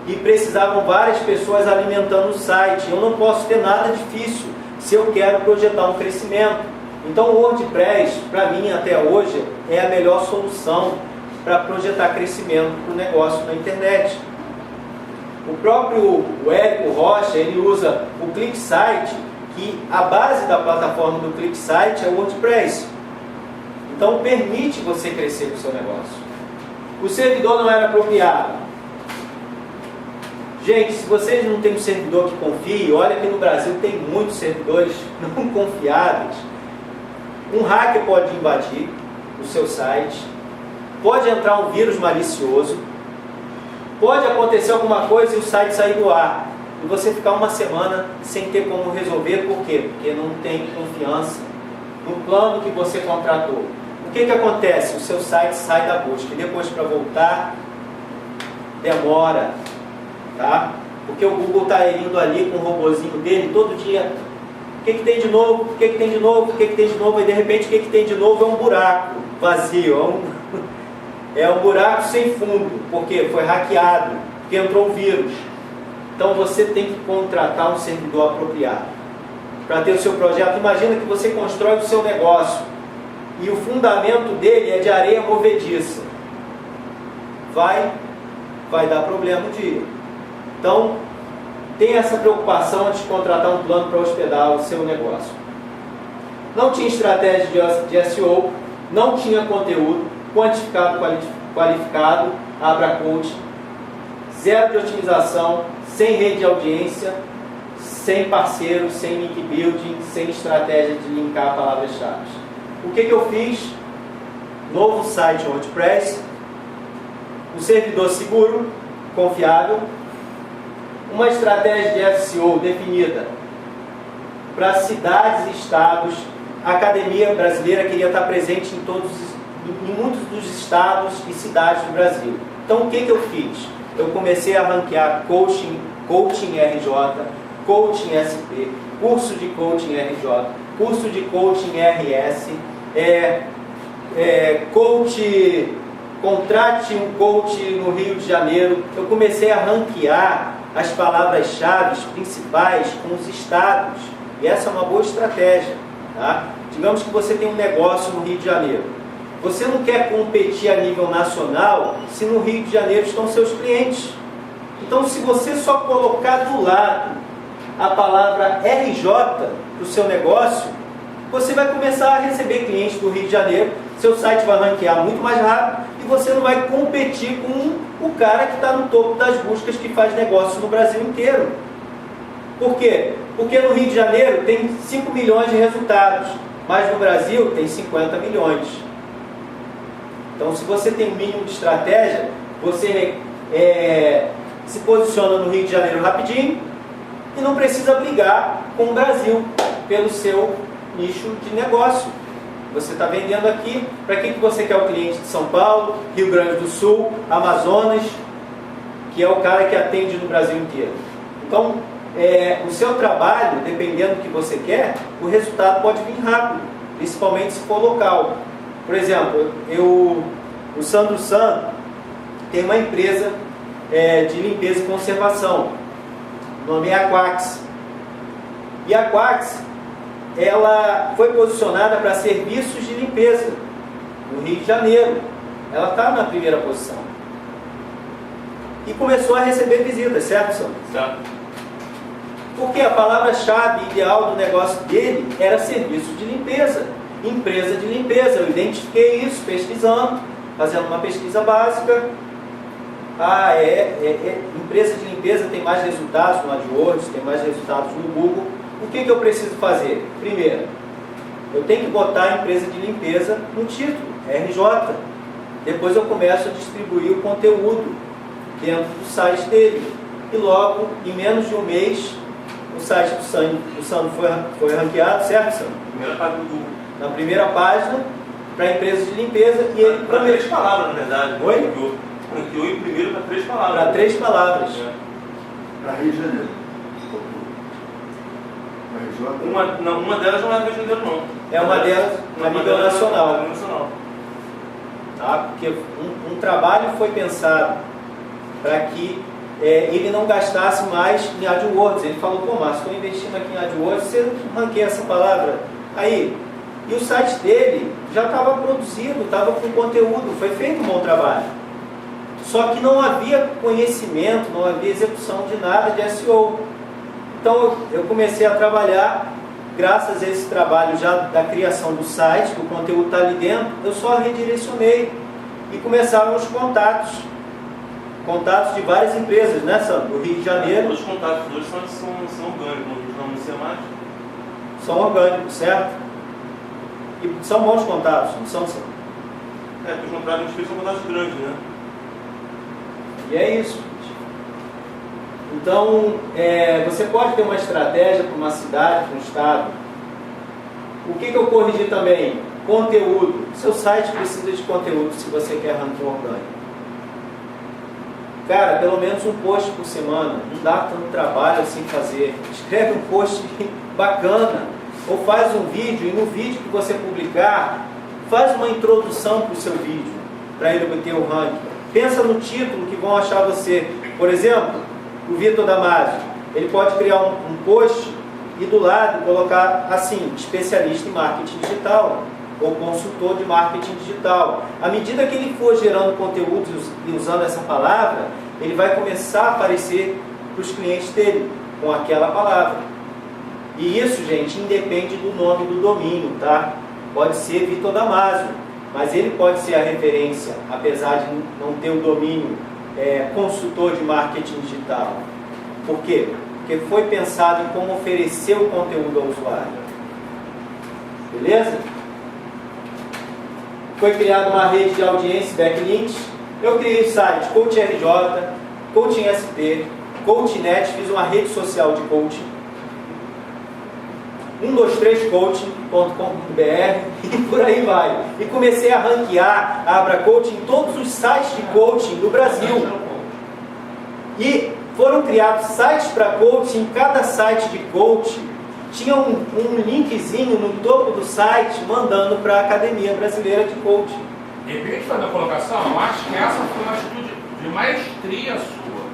E precisavam várias pessoas alimentando o site. Eu não posso ter nada difícil se eu quero projetar um crescimento. Então o WordPress, para mim até hoje, é a melhor solução para projetar crescimento para o negócio na internet. O próprio Érico Rocha, ele usa o ClickSite, que a base da plataforma do ClickSite é o WordPress. Então permite você crescer com o seu negócio. O servidor não era apropriado. Gente, se vocês não têm um servidor que confie, olha que no Brasil tem muitos servidores não confiáveis. Um hacker pode invadir o seu site, pode entrar um vírus malicioso, pode acontecer alguma coisa e o site sair do ar, e você ficar uma semana sem ter como resolver. Por quê? Porque não tem confiança no plano que você contratou. O que acontece? O seu site sai da busca, e depois para voltar, demora, tá? Porque o Google está indo ali com o robozinho dele todo dia. O que tem de novo? O que tem de novo? O que tem de novo? E de repente o que tem de novo é um buraco vazio, é um buraco sem fundo, porque foi hackeado, porque entrou um vírus. Então você tem que contratar um servidor apropriado para ter o seu projeto. Imagina que você constrói o seu negócio e o fundamento dele é de areia movediça. Vai dar problema um dia. Então, tem essa preocupação antes de contratar um plano para hospedar o seu negócio. Não tinha estratégia de SEO, não tinha conteúdo quantificado, qualificado, AbraCoach, zero de otimização, sem rede de audiência, sem parceiros, sem link building, sem estratégia de linkar palavras-chave. O que eu fiz? Novo site WordPress, um servidor seguro, confiável, uma estratégia de SEO definida para cidades e estados. A academia brasileira queria estar presente em muitos dos estados e cidades do Brasil. Então o que eu fiz? Eu comecei a ranquear coaching RJ, coaching SP, curso de coaching RJ, curso de coaching RS, contrate um coach no Rio de Janeiro. Eu comecei a ranquear as palavras-chave principais com os estados, e essa é uma boa estratégia, tá? Digamos que você tem um negócio no Rio de Janeiro, você não quer competir a nível nacional se no Rio de Janeiro estão seus clientes. Então, se você só colocar do lado a palavra RJ para o seu negócio, você vai começar a receber clientes do Rio de Janeiro, seu site vai ranquear muito mais rápido e você não vai competir com o cara que está no topo das buscas, que faz negócio no Brasil inteiro. Por quê? Porque no Rio de Janeiro tem 5 milhões de resultados, mas no Brasil tem 50 milhões. Então, se você tem um mínimo de estratégia, você se posiciona no Rio de Janeiro rapidinho e não precisa brigar com o Brasil pelo seu nicho de negócio. Você está vendendo aqui, para quem que você quer o cliente de São Paulo, Rio Grande do Sul, Amazonas, que é o cara que atende no Brasil inteiro. Então, o seu trabalho, dependendo do que você quer, o resultado pode vir rápido, principalmente se for local. Por exemplo, o Sandro San tem uma empresa de limpeza e conservação, o nome é Aquax. E a Aquax, ela foi posicionada para serviços de limpeza no Rio de Janeiro. Ela está na primeira posição. E começou a receber visitas, certo, Sandro? Certo. Porque a palavra-chave ideal do negócio dele era serviço de limpeza. empresa de limpeza. Eu identifiquei isso pesquisando, fazendo uma pesquisa básica. Empresa de limpeza tem mais resultados no AdWords, tem mais resultados no Google. O que eu preciso fazer? Primeiro, eu tenho que botar a empresa de limpeza no título, RJ. Depois eu começo a distribuir o conteúdo dentro do site dele. E logo, em menos de um mês, o site do Sandro foi ranqueado, certo, Sandro? Primeira página do Google. Na primeira página, para empresas de limpeza, e ele Para 3 palavras, na verdade. Oi? Ranqueou em primeiro para 3 palavras. Para 3 palavras. Para Rio de Janeiro. Uma delas não é Rio de Janeiro, não. É uma delas a nível nacional. Tá? Porque um trabalho foi pensado para que ele não gastasse mais em AdWords. Ele falou, pô, Márcio, estou investindo aqui em AdWords, você não ranqueia essa palavra aí. E o site dele já estava produzido, estava com conteúdo, foi feito um bom trabalho. Só que não havia conhecimento, não havia execução de nada de SEO. Então eu comecei a trabalhar, graças a esse trabalho já da criação do site, do conteúdo está ali dentro, eu só redirecionei. E começaram os contatos de várias empresas, né, Sandro? Do Rio de Janeiro. Os contatos hoje são orgânicos, não anuncia mais. São orgânicos, certo? E são bons contatos, não são? Porque os contratos que a gente fez são contatos grandes, né? E é isso, gente. Então, você pode ter uma estratégia para uma cidade, para um estado. O que eu corrigi também? Conteúdo. Seu site precisa de conteúdo se você quer ranking orgânico. Cara, pelo menos um post por semana. Não dá tanto trabalho assim fazer. Escreve um post bacana. Ou faz um vídeo, e no vídeo que você publicar, faz uma introdução para o seu vídeo, para ele obter o ranking. Pensa no título que vão achar você. Por exemplo, o Vitor Damasio, ele pode criar um post e do lado colocar assim, especialista em marketing digital ou consultor de marketing digital. À medida que ele for gerando conteúdo e usando essa palavra, ele vai começar a aparecer para os clientes dele com aquela palavra. E isso, gente, independe do nome do domínio, tá? Pode ser Vitor Damasio, mas ele pode ser a referência, apesar de não ter o domínio consultor de marketing digital. Por quê? Porque foi pensado em como oferecer o conteúdo ao usuário. Beleza? Foi criada uma rede de audiência e backlinks. Eu criei o site Coaching RJ, Coaching SP, CoachNet, fiz uma rede social de coaching. 123coaching.com.br e por aí vai. E comecei a ranquear a Abra Coaching em todos os sites de coaching do Brasil. E foram criados sites para coaching. Em cada site de coaching tinha um linkzinho no topo do site mandando para a Academia Brasileira de Coaching. E para fazer a colocação, eu acho que essa foi uma atitude de maestria sua.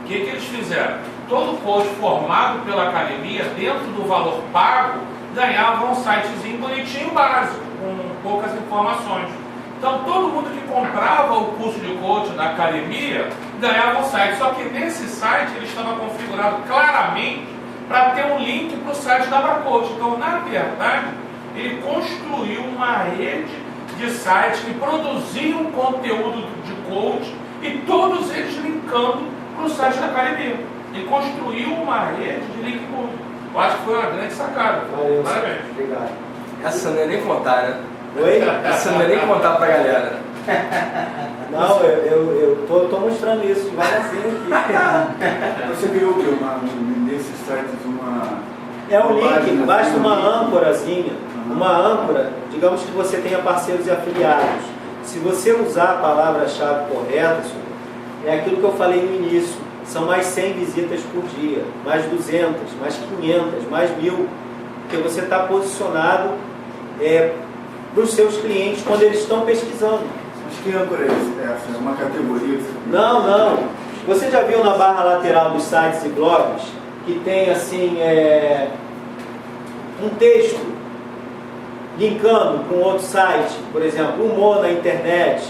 O que eles fizeram? Todo coach formado pela academia, dentro do valor pago, ganhava um sitezinho bonitinho básico, com poucas informações. Então todo mundo que comprava o curso de coaching da academia ganhava um site. Só que nesse site ele estava configurado claramente para ter um link para o site da Abracoach. Então, na verdade, ele construiu uma rede de sites que produziam conteúdo de coaching e todos eles linkando para o site da academia. Ele construiu uma rede de link público. Eu acho que foi uma grande sacada. Valeu, parabéns. Obrigado. Essa não é nem contar, né? Oi? Essa não é nem contar pra galera. Não, eu tô mostrando isso devagarzinho aqui. Você criou o quê? Nesses sites uma... É um link, basta uma âncorazinha. Uma âncora, digamos que você tenha parceiros e afiliados. Se você usar a palavra-chave correta, é aquilo que eu falei no início. São mais 100 visitas por dia, mais 200, mais 500, mais 1000. Porque você está posicionado para os seus clientes quando eles estão pesquisando. Mas que âncora é essa? É uma categoria? Não. Você já viu na barra lateral dos sites e blogs que tem assim um texto linkando com outro site, por exemplo, humor na internet,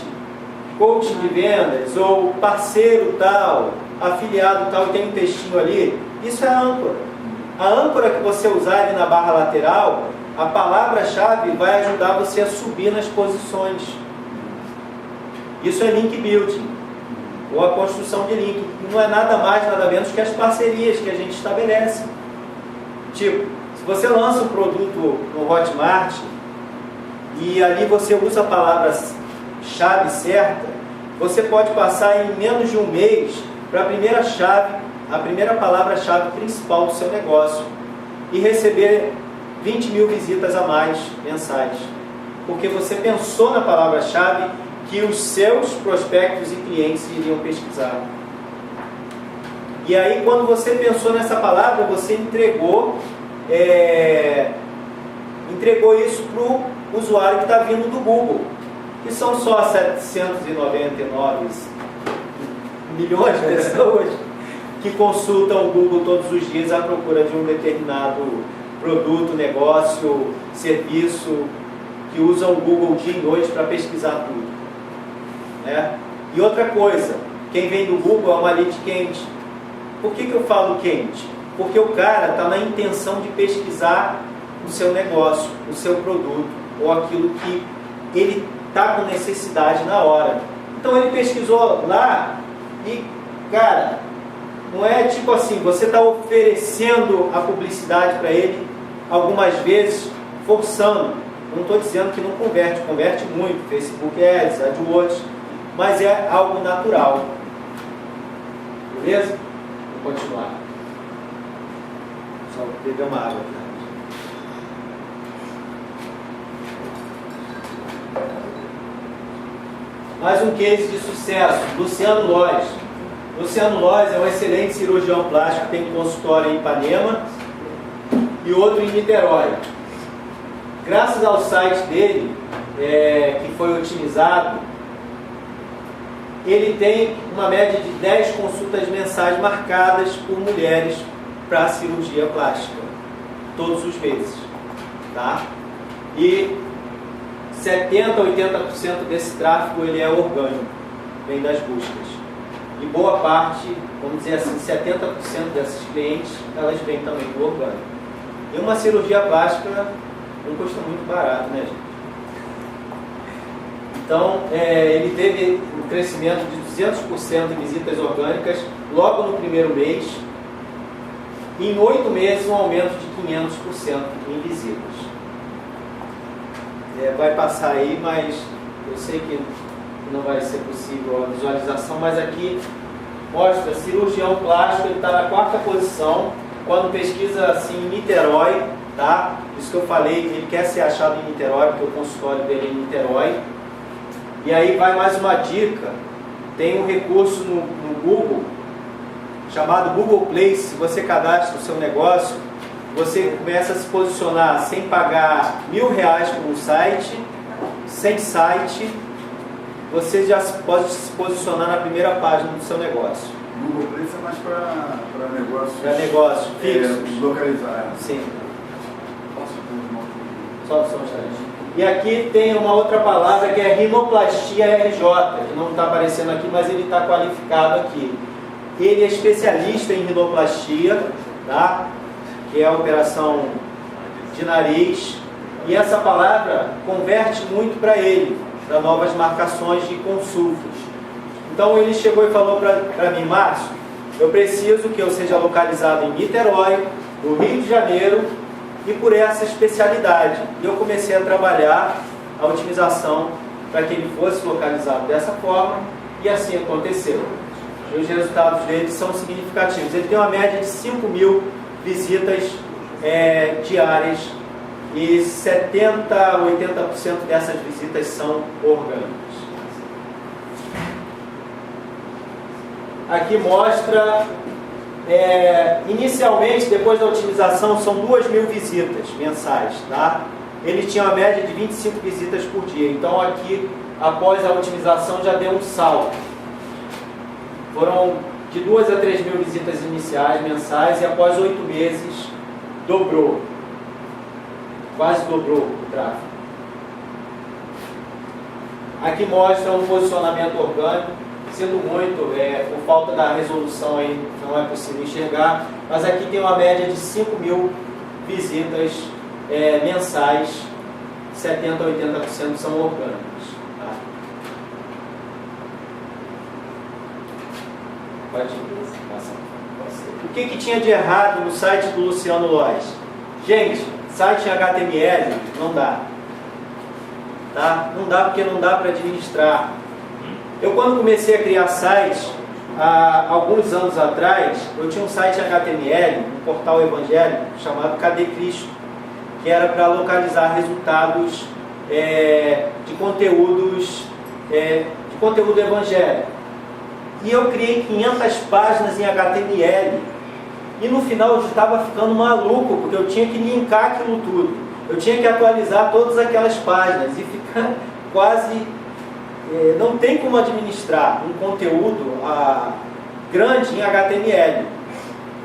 coaching de vendas ou parceiro tal, afiliado tal, e tem um textinho ali? Isso é a âncora. A âncora que você usar ali na barra lateral a palavra-chave vai ajudar você a subir nas posições. Isso é link building, ou a construção de link. Não é nada mais, nada menos que as parcerias que a gente estabelece. Tipo, se você lança um produto no Hotmart e ali você usa a palavra-chave certa, você pode passar em menos de um mês para a primeira palavra-chave principal do seu negócio e receber 20 mil visitas a mais mensais. Porque você pensou na palavra-chave que os seus prospectos e clientes iriam pesquisar. E aí, quando você pensou nessa palavra, você entregou isso para o usuário que está vindo do Google, que são só 799 milhões de pessoas que consultam o Google todos os dias à procura de um determinado produto, negócio, serviço, que usam o Google dia e noite para pesquisar tudo. Né? E outra coisa, quem vem do Google é uma lead quente. Por que eu falo quente? Porque o cara está na intenção de pesquisar o seu negócio, o seu produto, ou aquilo que ele está com necessidade na hora. Então ele pesquisou lá e, cara, não é tipo assim, você está oferecendo a publicidade para ele algumas vezes, forçando. Não estou dizendo que não converte, converte muito, Facebook Ads, AdWords, mas é algo natural. Beleza? Vou continuar. Só beber uma água. Mais um case de sucesso, Luciano Lois. Luciano Lois é um excelente cirurgião plástico, tem um consultório em Ipanema e outro em Niterói. Graças ao site dele, que foi otimizado, ele tem uma média de 10 consultas mensais marcadas por mulheres para cirurgia plástica, todos os meses. Tá? E 70% a 80% desse tráfego ele é orgânico, vem das buscas. E boa parte, vamos dizer assim, 70% desses clientes, elas vêm também do orgânico. E uma cirurgia plástica não custa muito barato, né, gente? Então, ele teve um crescimento de 200% em visitas orgânicas logo no primeiro mês. E em 8 meses, um aumento de 500% em visitas. Vai passar aí, mas eu sei que não vai ser possível a visualização, mas aqui mostra cirurgião plástico, ele está na 4ª posição, quando pesquisa assim em Niterói, tá? Isso que eu falei, ele quer ser achado em Niterói, porque o consultório dele é em Niterói. E aí vai mais uma dica, tem um recurso no Google, chamado Google Play. Se você cadastra o seu negócio, você começa a se posicionar sem pagar R$1.000 por um site, sem site, você já pode se posicionar na primeira página do seu negócio. Google Play é mais para negócios. Para negócios fixos. Localizados. Sim. Só um instante. E aqui tem uma outra palavra que é rinoplastia RJ, que não está aparecendo aqui, mas ele está qualificado aqui. Ele é especialista em rinoplastia, tá? Que é a operação de nariz, e essa palavra converte muito para ele, para novas marcações de consultas. Então ele chegou e falou para mim: Márcio, eu preciso que eu seja localizado em Niterói, no Rio de Janeiro, e por essa especialidade. E eu comecei a trabalhar a otimização para que ele fosse localizado dessa forma, e assim aconteceu. E os resultados dele são significativos. Ele tem uma média de 5.000 visitas diárias, e 70% a 80% dessas visitas são orgânicas. Aqui mostra, inicialmente, depois da otimização, são 2.000 visitas mensais, tá? Ele tinha uma média de 25 visitas por dia. Então aqui, após a otimização, já deu um salto. Foram de 2 a 3.000 visitas iniciais, mensais, e após 8 meses, dobrou. Quase dobrou o tráfego. Aqui mostra um posicionamento orgânico. Sinto muito, por falta da resolução aí, não é possível enxergar, mas aqui tem uma média de 5.000 visitas mensais, 70% a 80% são orgânicos. Tá? Pode passar. O que tinha de errado no site do Luciano Lois? Gente, site em HTML não dá. Tá? Não dá porque não dá para administrar. Eu, quando comecei a criar sites, há alguns anos atrás, eu tinha um site em HTML, um portal evangélico chamado Cadê Cristo, que era para localizar resultados de conteúdo evangélico. E eu criei 500 páginas em HTML. E no final eu estava ficando maluco, porque eu tinha que linkar aquilo tudo. Eu tinha que atualizar todas aquelas páginas e ficar quase... não tem como administrar um conteúdo grande em HTML.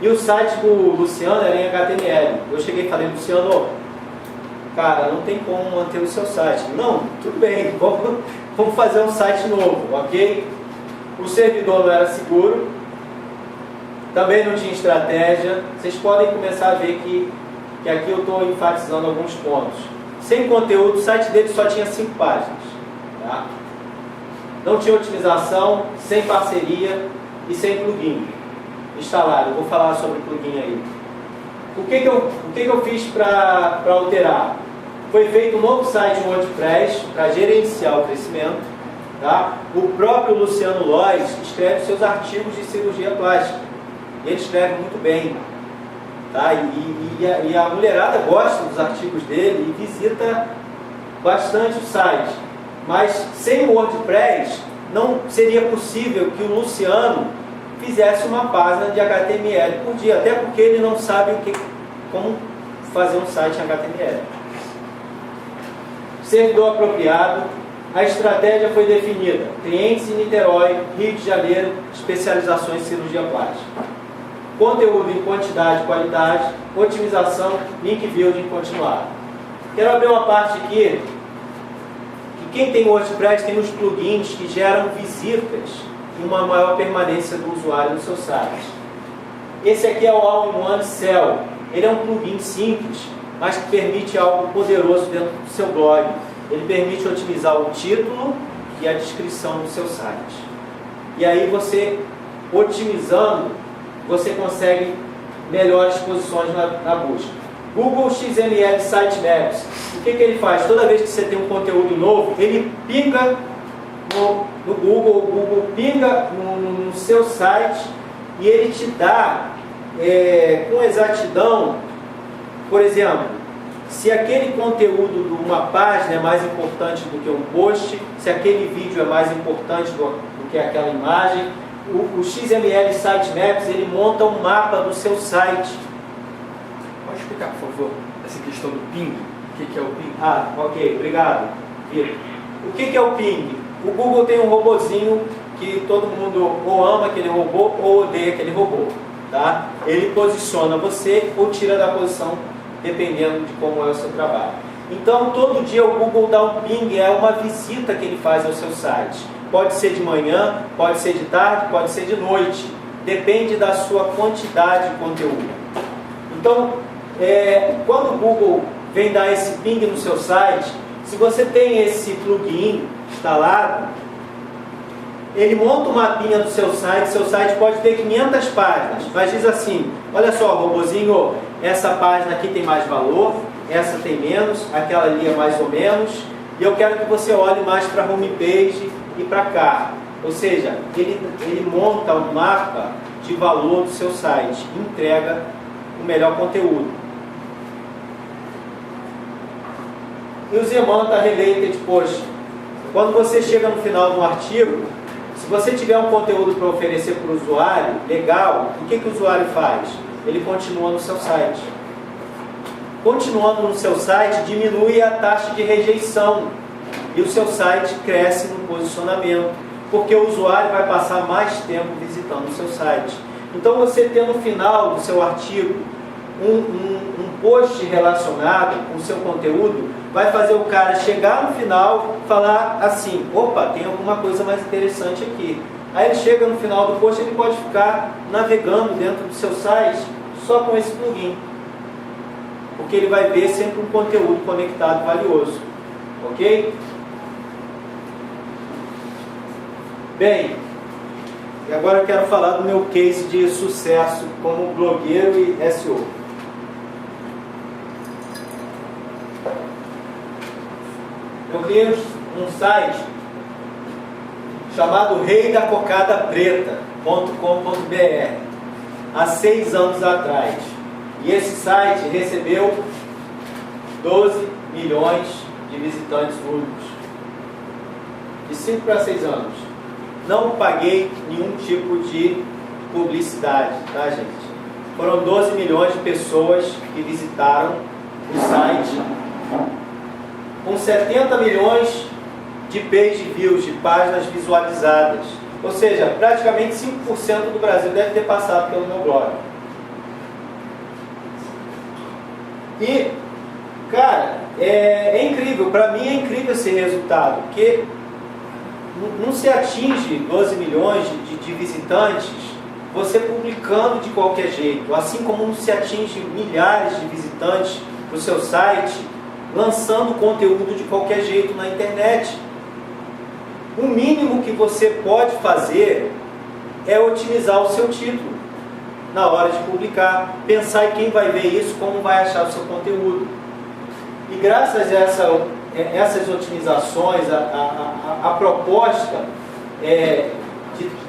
E o site do Luciano era em HTML. Eu cheguei e falei, Luciano, cara, não tem como manter o seu site. Não, tudo bem, vamos fazer um site novo, ok? O servidor não era seguro, também não tinha estratégia. Vocês podem começar a ver que aqui eu estou enfatizando alguns pontos. Sem conteúdo, o site dele só tinha 5 páginas. Tá? Não tinha otimização, sem parceria e sem plugin instalado. Eu vou falar sobre plugin aí. O que eu fiz para alterar? Foi feito um novo site no WordPress para gerenciar o crescimento. Tá? O próprio Luciano Lois escreve seus artigos de cirurgia plástica. Ele escreve muito bem. Tá? E a mulherada gosta dos artigos dele e visita bastante o site. Mas sem o WordPress não seria possível que o Luciano fizesse uma página de HTML por dia, até porque ele não sabe como fazer um site em HTML. Servidor apropriado, a estratégia foi definida: clientes em Niterói, Rio de Janeiro, especializações em cirurgia plástica. Conteúdo em quantidade e qualidade, otimização, link building continuado. Quero abrir uma parte aqui. Quem tem o WordPress tem os plugins que geram visitas e uma maior permanência do usuário no seu site. Esse aqui é o All-in-One Cell. Ele é um plugin simples, mas que permite algo poderoso dentro do seu blog. Ele permite otimizar o título e a descrição do seu site. E aí você, otimizando, você consegue melhores posições na busca. Google XML Sitemaps. O que ele faz? Toda vez que você tem um conteúdo novo, ele pinga no Google, o Google pinga no seu site e ele te dá com exatidão, por exemplo, se aquele conteúdo de uma página é mais importante do que um post, se aquele vídeo é mais importante do que aquela imagem, o XML Sitemaps, ele monta um mapa do seu site. Pode explicar, por favor, essa questão do ping? O que é o ping? Ah, ok, obrigado. O que é o ping? O Google tem um robozinho que todo mundo ou ama aquele robô ou odeia aquele robô. Tá? Ele posiciona você ou tira da posição, dependendo de como é o seu trabalho. Então, todo dia o Google dá um ping, é uma visita que ele faz ao seu site. Pode ser de manhã, pode ser de tarde, pode ser de noite. Depende da sua quantidade de conteúdo. Então, quando o Google vem dar esse ping no seu site, se você tem esse plugin instalado, ele monta um mapinha do seu site pode ter 500 páginas, mas diz assim, olha só, robozinho, essa página aqui tem mais valor, essa tem menos, aquela ali é mais ou menos, e eu quero que você olhe mais para a homepage e para cá. Ou seja, ele monta um mapa de valor do seu site, entrega o melhor conteúdo. E o Zemanta Related Post. Quando você chega no final de um artigo, se você tiver um conteúdo para oferecer para o usuário, legal, o que o usuário faz? Ele continua no seu site. Continuando no seu site, diminui a taxa de rejeição. E o seu site cresce no posicionamento, porque o usuário vai passar mais tempo visitando o seu site. Então, você ter no final do seu artigo um post relacionado com o seu conteúdo, vai fazer o cara chegar no final e falar assim, opa, tem alguma coisa mais interessante aqui. Aí ele chega no final do post, ele pode ficar navegando dentro do seu site só com esse plugin. porque ele vai ver sempre um conteúdo conectado valioso. Ok? Bem, e agora eu quero falar do meu case de sucesso como blogueiro e SEO. Eu criei um site chamado reidacocadapreta.com.br há 6 anos atrás. E esse site recebeu 12 milhões de visitantes únicos. De 5 para 6 anos. Não paguei nenhum tipo de publicidade, tá, gente? Foram 12 milhões de pessoas que visitaram o site, com 70 milhões de page views, de páginas visualizadas. Ou seja, praticamente 5% do Brasil deve ter passado pelo meu blog. E, cara, é incrível, para mim é incrível esse resultado, porque não se atinge 12 milhões de visitantes você publicando de qualquer jeito, assim como não se atinge milhares de visitantes para o seu site lançando conteúdo de qualquer jeito na internet. O mínimo que você pode fazer é otimizar o seu título na hora de publicar, pensar em quem vai ver isso, como vai achar o seu conteúdo. E graças a essas otimizações, a proposta de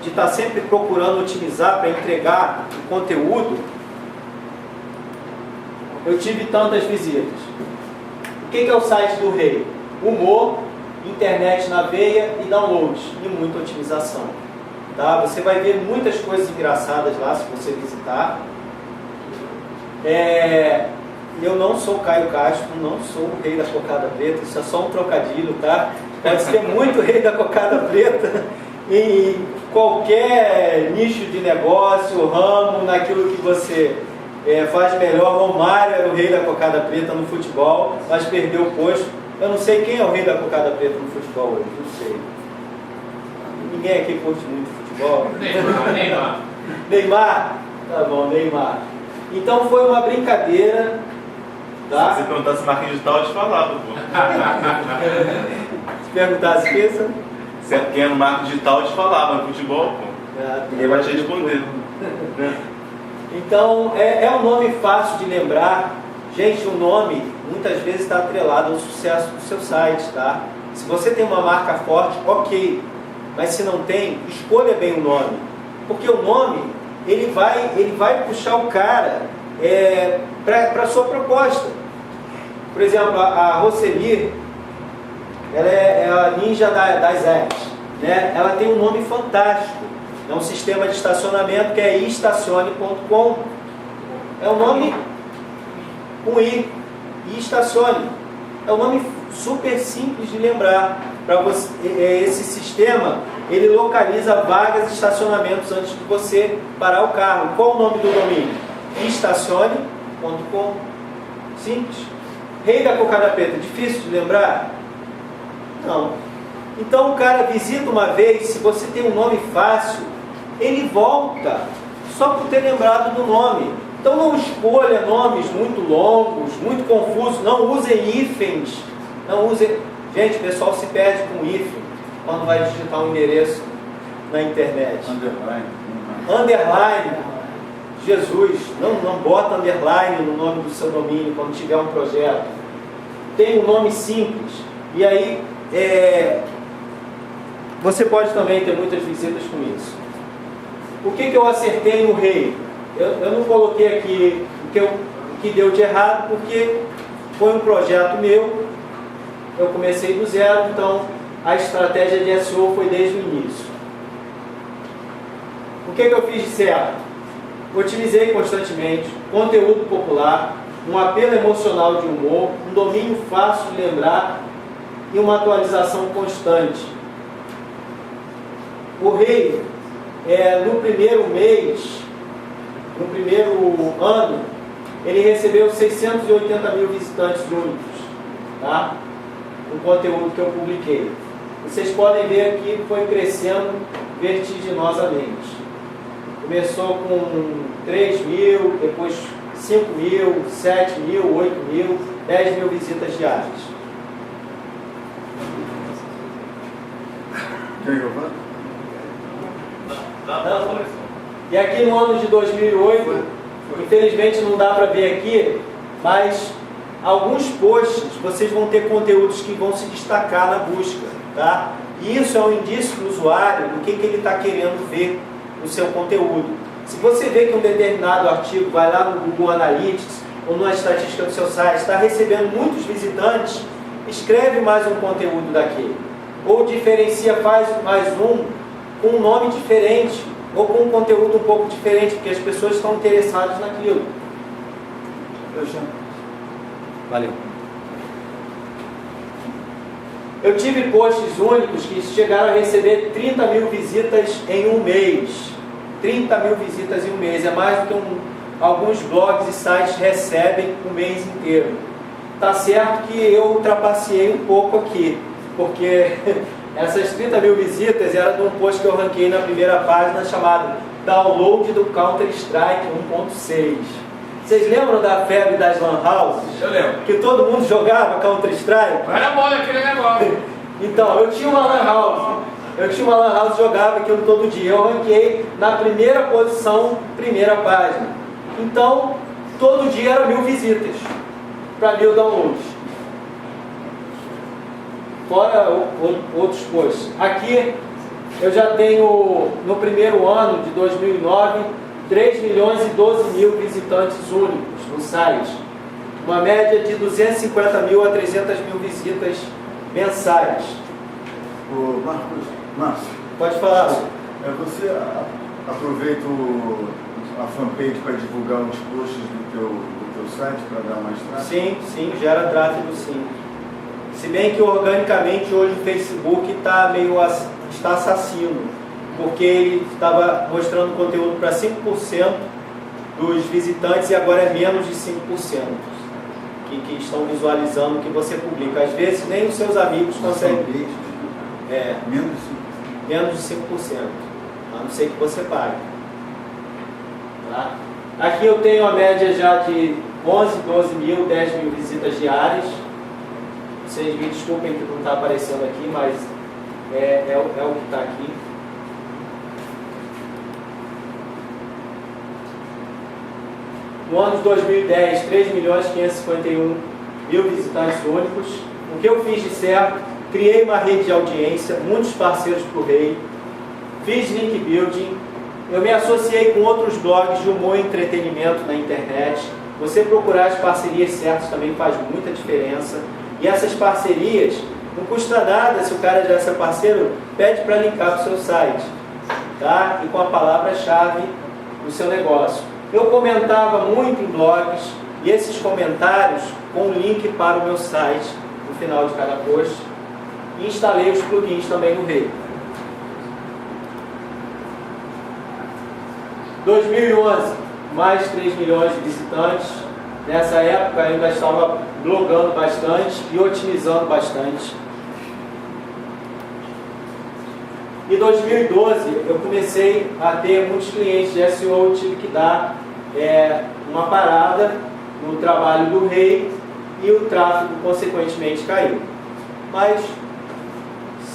estar sempre procurando otimizar para entregar o conteúdo, eu tive tantas visitas. O que é o site do Rei? Humor, internet na veia e downloads, e muita otimização. Tá? Você vai ver muitas coisas engraçadas lá se você visitar. Eu não sou Caio Castro, não sou o rei da cocada preta, isso é só um trocadilho, tá? Pode ser muito rei da cocada preta em qualquer nicho de negócio, ramo, naquilo que você faz melhor. Romário era o rei da cocada preta no futebol, mas perdeu o posto. Eu não sei quem é o rei da cocada preta no futebol hoje, não sei. Ninguém aqui curte muito futebol. Neymar. Neymar? Tá bom, Neymar. Então foi uma brincadeira. Tá? Se você perguntasse marketing digital, eu te falava, pô. Se perguntasse pensa. Quem é no marketing digital, eu te falava. No futebol, pô. Ninguém vai te responder. Então, é um nome fácil de lembrar. Gente, o nome muitas vezes está atrelado ao sucesso do seu site, tá? Se você tem uma marca forte, ok. Mas se não tem, escolha bem o nome. Porque o nome, ele vai puxar o cara para a sua proposta. Por exemplo, a Roseli, ela é a ninja das apps, né? Ela tem um nome fantástico. É um sistema de estacionamento que é iestacione.com. É um nome com I, estacione. É um nome super simples de lembrar. Para você, esse sistema, ele localiza vagas e estacionamentos antes de você parar o carro. Qual o nome do domínio? iestacione.com. Simples. Rei da cocada preta, difícil de lembrar? Não. Então o cara visita uma vez, se você tem um nome fácil, ele volta só por ter lembrado do nome. Então não escolha nomes muito longos, muito confusos, não usem hífens, não usem... Gente, o pessoal se perde com hífen quando vai digitar um endereço na internet. Underline. Jesus, não bota underline no nome do seu domínio quando tiver um projeto. Tem um nome simples. E aí, você pode também ter muitas visitas com isso. O que eu acertei no Rei? Eu não coloquei aqui o que deu de errado, porque foi um projeto meu. Eu comecei do zero, então a estratégia de SEO foi desde o início. O que eu fiz de certo? Otimizei constantemente, conteúdo popular, um apelo emocional de humor, um domínio fácil de lembrar e uma atualização constante. O Rei, no primeiro mês, no primeiro ano, ele recebeu 680 mil visitantes únicos, tá? No conteúdo que eu publiquei. Vocês podem ver aqui que foi crescendo vertiginosamente. Começou com 3 mil, depois 5 mil, 7 mil, 8 mil, 10 mil visitas diárias. Quer que eu fale? E aqui no ano de 2008, infelizmente não dá para ver aqui, mas alguns posts vocês vão ter conteúdos que vão se destacar na busca, tá? E isso é um indício do usuário do que ele está querendo ver no seu conteúdo. Se você vê que um determinado artigo vai lá no Google Analytics ou na estatística do seu site, está recebendo muitos visitantes, escreve mais um conteúdo daquele. Ou diferencia, faz mais um com um nome diferente, ou com um conteúdo um pouco diferente, porque as pessoas estão interessadas naquilo. Valeu. Eu tive posts únicos que chegaram a receber 30 mil visitas em um mês. 30 mil visitas em um mês. É mais do que alguns blogs e sites recebem o mês inteiro. Tá certo que eu ultrapassei um pouco aqui, porque essas 30 mil visitas eram de um post que eu ranquei na primeira página chamado Download do Counter-Strike 1.6. Vocês lembram da febre das Lan Houses? Eu lembro. Que todo mundo jogava Counter-Strike? Era bom aquele negócio. Então, eu tinha uma Lan House. Jogava aquilo todo dia. Eu ranquei na primeira posição, primeira página. Então, todo dia era 1000 visitas para 1000 downloads. Fora outros posts. Aqui, eu já tenho, no primeiro ano de 2009, 3 milhões e 12 mil visitantes únicos no site. Uma média de 250 mil a 300 mil visitas mensais. Ô, Márcio, Pode falar. você aproveita a fanpage para divulgar uns posts do teu site para dar mais tráfego? Sim, gera tráfego sim. Se bem que organicamente hoje o Facebook está assassino, porque ele estava mostrando conteúdo para 5% dos visitantes e agora é menos de 5% que estão visualizando o que você publica. Às vezes nem os seus amigos conseguem. Menos de 5%, a não ser que você pague. Tá? Aqui eu tenho a média já de 11, 12 mil, 10 mil visitas diárias. Vocês me desculpem que não está aparecendo aqui, mas é o que está aqui. No ano de 2010, 3 milhões 551 mil visitantes únicos. O que eu fiz de certo? Criei uma rede de audiência, muitos parceiros para o Rei, fiz link building, eu me associei com outros blogs de humor e entretenimento na internet. Você procurar as parcerias certas também faz muita diferença. E essas parcerias, não custa nada, se o cara já é seu parceiro, pede para linkar para o seu site, tá? E com a palavra-chave do seu negócio. Eu comentava muito em blogs, e esses comentários com link para o meu site, no final de cada post, e instalei os plugins também no Rei. 2011, mais 3 milhões de visitantes. Nessa época eu ainda estava blogando bastante e otimizando bastante. Em 2012 eu comecei a ter muitos clientes de SEO, tive que dar uma parada no trabalho do Rei e o tráfego consequentemente caiu. Mas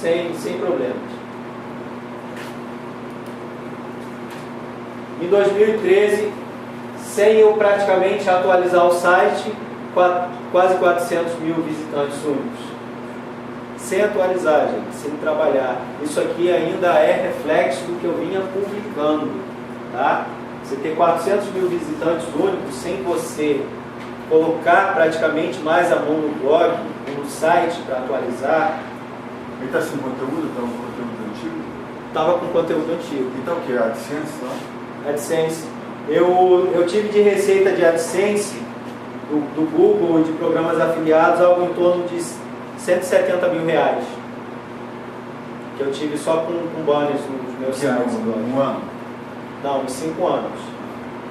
sem problemas. Em 2013, sem eu praticamente atualizar o site, quase 400 mil visitantes únicos. Sem atualizar, gente, sem trabalhar. Isso aqui ainda é reflexo do que eu vinha publicando, tá? Você ter 400 mil visitantes únicos sem você colocar praticamente mais a mão no blog, no site para atualizar. Ele está sem conteúdo? Está um conteúdo antigo? Estava com conteúdo antigo. Então o que? AdSense lá? AdSense. Eu tive de receita de AdSense do Google e de programas afiliados algo em torno de 170 mil reais. Que eu tive só com banners nos meus sites. Um ano? Não, em 5 anos.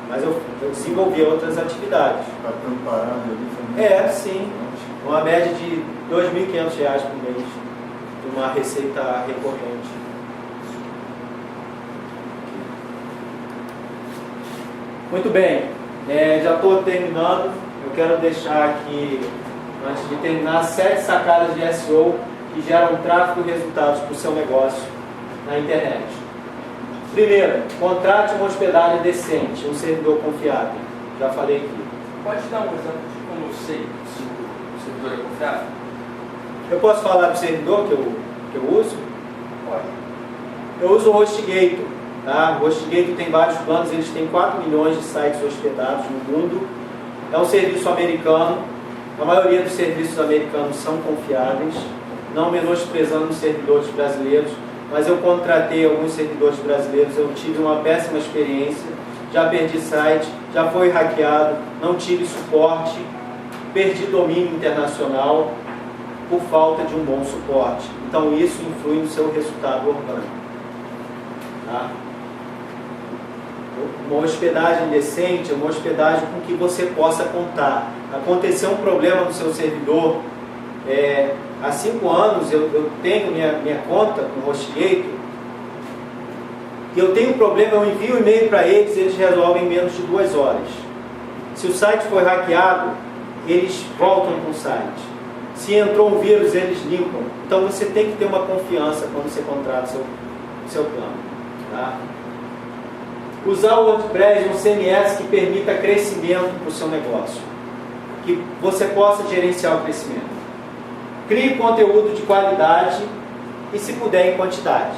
Mas eu desenvolvi outras atividades. Está tanto parado ali? Sim. Uma média de R$ 2.500 por mês. De uma receita recorrente. Muito bem. Já estou terminando. Eu quero deixar aqui, antes de terminar, 7 sacadas de SEO que geram tráfego e resultados para o seu negócio na internet. Primeiro, contrate uma hospedagem decente, um servidor confiável. Já falei aqui. Pode dar um exemplo de como eu sei se o servidor é confiável? Eu posso falar do servidor que eu uso? Pode. Eu uso o HostGator. Tá? O HostGator tem vários planos, eles têm 4 milhões de sites hospedados no mundo. É um serviço americano. A maioria dos serviços americanos são confiáveis, não menosprezando os servidores brasileiros, mas eu contratei alguns servidores brasileiros, eu tive uma péssima experiência, já perdi site, já foi hackeado, não tive suporte, perdi domínio internacional por falta de um bom suporte. Então isso influi no seu resultado orgânico. Tá? Uma hospedagem decente é uma hospedagem com que você possa contar. Aconteceu um problema no seu servidor, há 5 anos eu tenho minha conta com o HostGator, e eu tenho um problema, eu envio um e-mail para eles resolvem em menos de 2 horas. Se o site foi hackeado, eles voltam para o site. Se entrou um vírus, eles limpam. Então você tem que ter uma confiança quando você contrata o seu plano. Tá? Usar o WordPress, um CMS que permita crescimento para o seu negócio, que você possa gerenciar o crescimento. Crie conteúdo de qualidade e, se puder, em quantidade,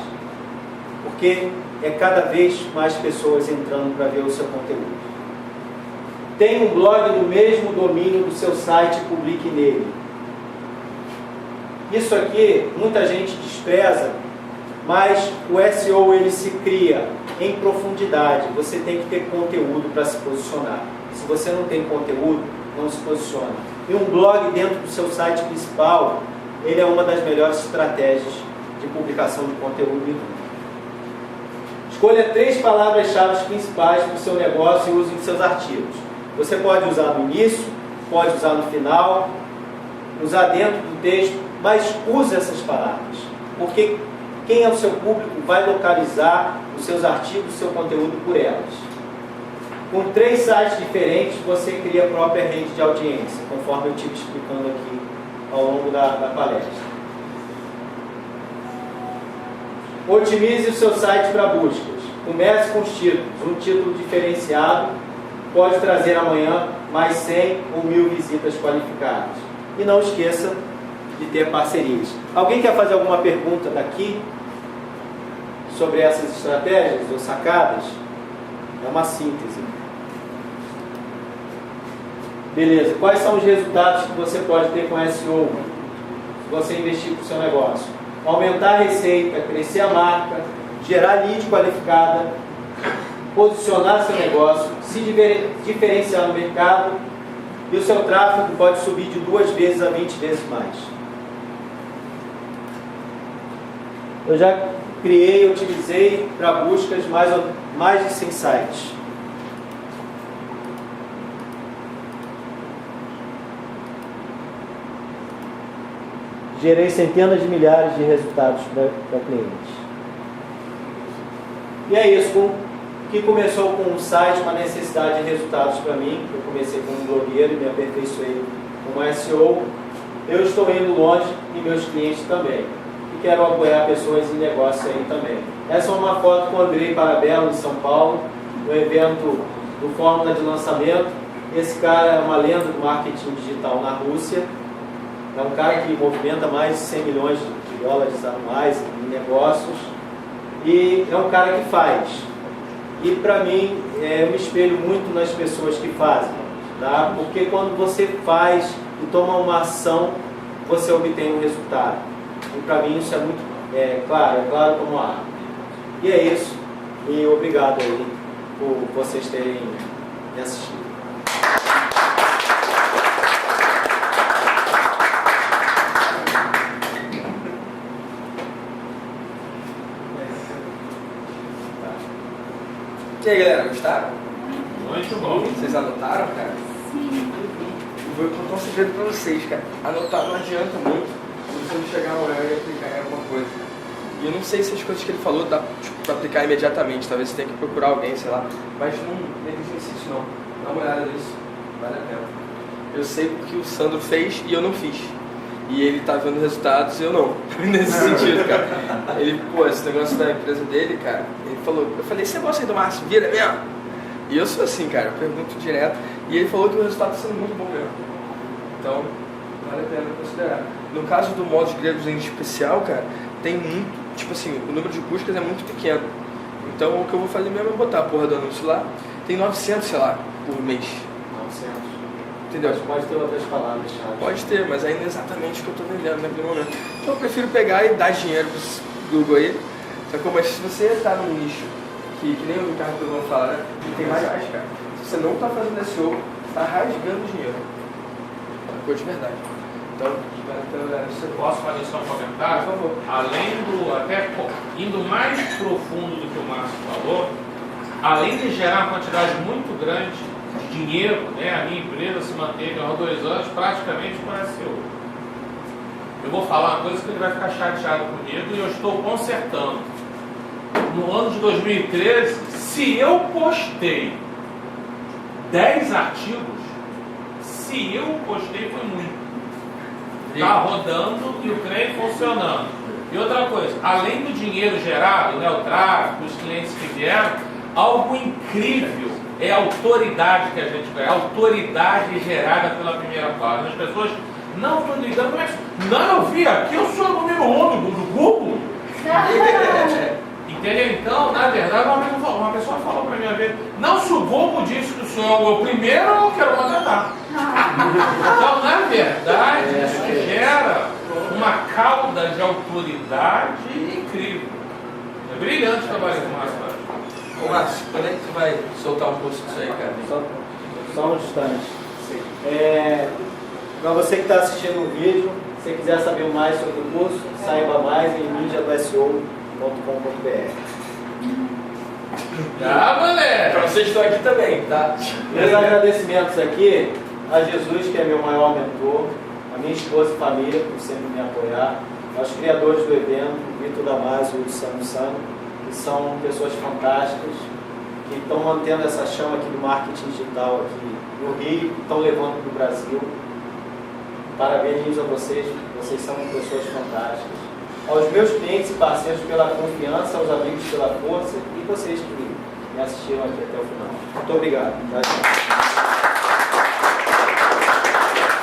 porque é cada vez mais pessoas entrando para ver o seu conteúdo. Tenha um blog no mesmo domínio do seu site e publique nele. Isso aqui muita gente despreza, mas o SEO ele se cria em profundidade. Você tem que ter conteúdo para se posicionar. Se você não tem conteúdo, não se posiciona. E um blog dentro do seu site principal, ele é uma das melhores estratégias de publicação de conteúdo. Escolha 3 palavras-chave principais para o seu negócio e use em seus artigos. Você pode usar no início, pode usar no final, usar dentro do texto, mas use essas palavras, porque quem é o seu público vai localizar os seus artigos, o seu conteúdo por elas. Com 3 sites diferentes, você cria a própria rede de audiência, conforme eu estive explicando aqui ao longo da palestra. Otimize o seu site para buscas. Comece com os títulos. Um título diferenciado pode trazer amanhã mais 100 ou 1000 visitas qualificadas. E não esqueça de ter parcerias. Alguém quer fazer alguma pergunta daqui sobre essas estratégias ou sacadas? É uma síntese. Beleza. Quais são os resultados que você pode ter com SEO se você investir para o seu negócio? Aumentar a receita, crescer a marca, gerar lead qualificada, posicionar seu negócio, se diferenciar no mercado, e o seu tráfego pode subir de 2 vezes a 20 vezes mais. Eu já criei, utilizei para buscas mais de 100 sites. Gerei centenas de milhares de resultados para clientes. E é isso, que começou com um site, uma necessidade de resultados para mim. Eu comecei como um blogueiro e me aperfeiçoei como SEO. Eu estou indo longe e meus clientes também. E quero apoiar pessoas em negócio aí também. Essa é uma foto com o Andrei Parabelo, em São Paulo, no evento do Fórmula de Lançamento. Esse cara é uma lenda do marketing digital na Rússia. É um cara que movimenta mais de 100 milhões de dólares anuais em negócios. E é um cara que faz. E para mim, eu me espelho muito nas pessoas que fazem. Tá? Porque quando você faz e toma uma ação, você obtém um resultado. E para mim isso é muito claro como ar. E é isso. E obrigado aí por vocês terem me assistido. E aí, galera, gostaram? Muito bom. Vocês anotaram, cara? Sim. Vou contar um segredo pra vocês, cara. Anotar não adianta muito se você não chegar amanhã e aplicar em alguma coisa. E eu não sei se as coisas que ele falou dá pra aplicar imediatamente. Talvez você tenha que procurar alguém, sei lá. Mas não negligencie isso não. Dá uma olhada nisso, vale a pena. Eu sei porque o Sandro fez e eu não fiz. E ele tá vendo resultados e eu não. Nesse sentido, cara. Ele, pô, esse negócio da empresa dele, cara, ele falou, eu falei, esse negócio aí do Márcio vira mesmo? E eu sou assim, cara, eu pergunto direto. E ele falou que o resultado tá sendo muito bom mesmo. Então, vale a pena considerar. No caso do modos gregos em especial, cara, tem muito, tipo assim, o número de buscas é muito pequeno. Então o que eu vou fazer mesmo é botar a porra do anúncio lá. Tem 900, sei lá, por mês. 900. Entendeu? Mas pode ter outras palavras, Thiago. Pode ter, mas ainda é exatamente o que eu estou vendendo naquele momento. Então eu prefiro pegar e dar dinheiro para esse Google aí. Sacou? Mas se você está num nicho que nem o Ricardo Pelão fala, né? Tem mais reais, cara. Se você não está fazendo SEO, está rasgando dinheiro. Sacou? De verdade. Então, vale a pena olhar isso. Posso fazer só um comentário? Por favor. Além do, até indo mais profundo do que o Márcio falou, além de gerar uma quantidade muito grande de dinheiro, né, a minha empresa se manteve há 2 anos praticamente com SEO. Eu vou falar uma coisa que ele vai ficar chateado comigo e eu estou consertando. No ano de 2013, se eu postei 10 artigos, se eu postei foi muito. Está rodando e o trem funcionando. E outra coisa, além do dinheiro gerado, né, o tráfego, os clientes que vieram, algo incrível é a autoridade que a gente ganha, a autoridade gerada pela primeira página. As pessoas não estão ligando, mas não, eu vi aqui, eu sou o número 1 do Google. Entendeu? Então, na verdade, uma pessoa falou para mim uma vez, não, se o Google disse que o senhor é o primeiro, eu não quero contratar. Então, na verdade, isso gera uma cauda de autoridade incrível. É brilhante trabalhar com o Márcio. Ô Márcio, quando é que tu vai soltar um post disso aí, cara? Só um instante. Para você que está assistindo o vídeo, se quiser saber mais sobre o curso, saiba mais em mídiadoseo.com.br. Tá, galera! Pra vocês estão aqui também, tá? Meus agradecimentos aqui a Jesus, que é meu maior mentor, a minha esposa e família, por sempre me apoiar, aos criadores do evento, Vitor Damasio e o Sano, que são pessoas fantásticas, que estão mantendo essa chama aqui do marketing digital aqui no Rio, estão levando para o Brasil. Parabéns a vocês, vocês são pessoas fantásticas. Aos meus clientes e parceiros pela confiança, aos amigos pela força e vocês que me assistiram aqui até o final. Muito obrigado. Tá?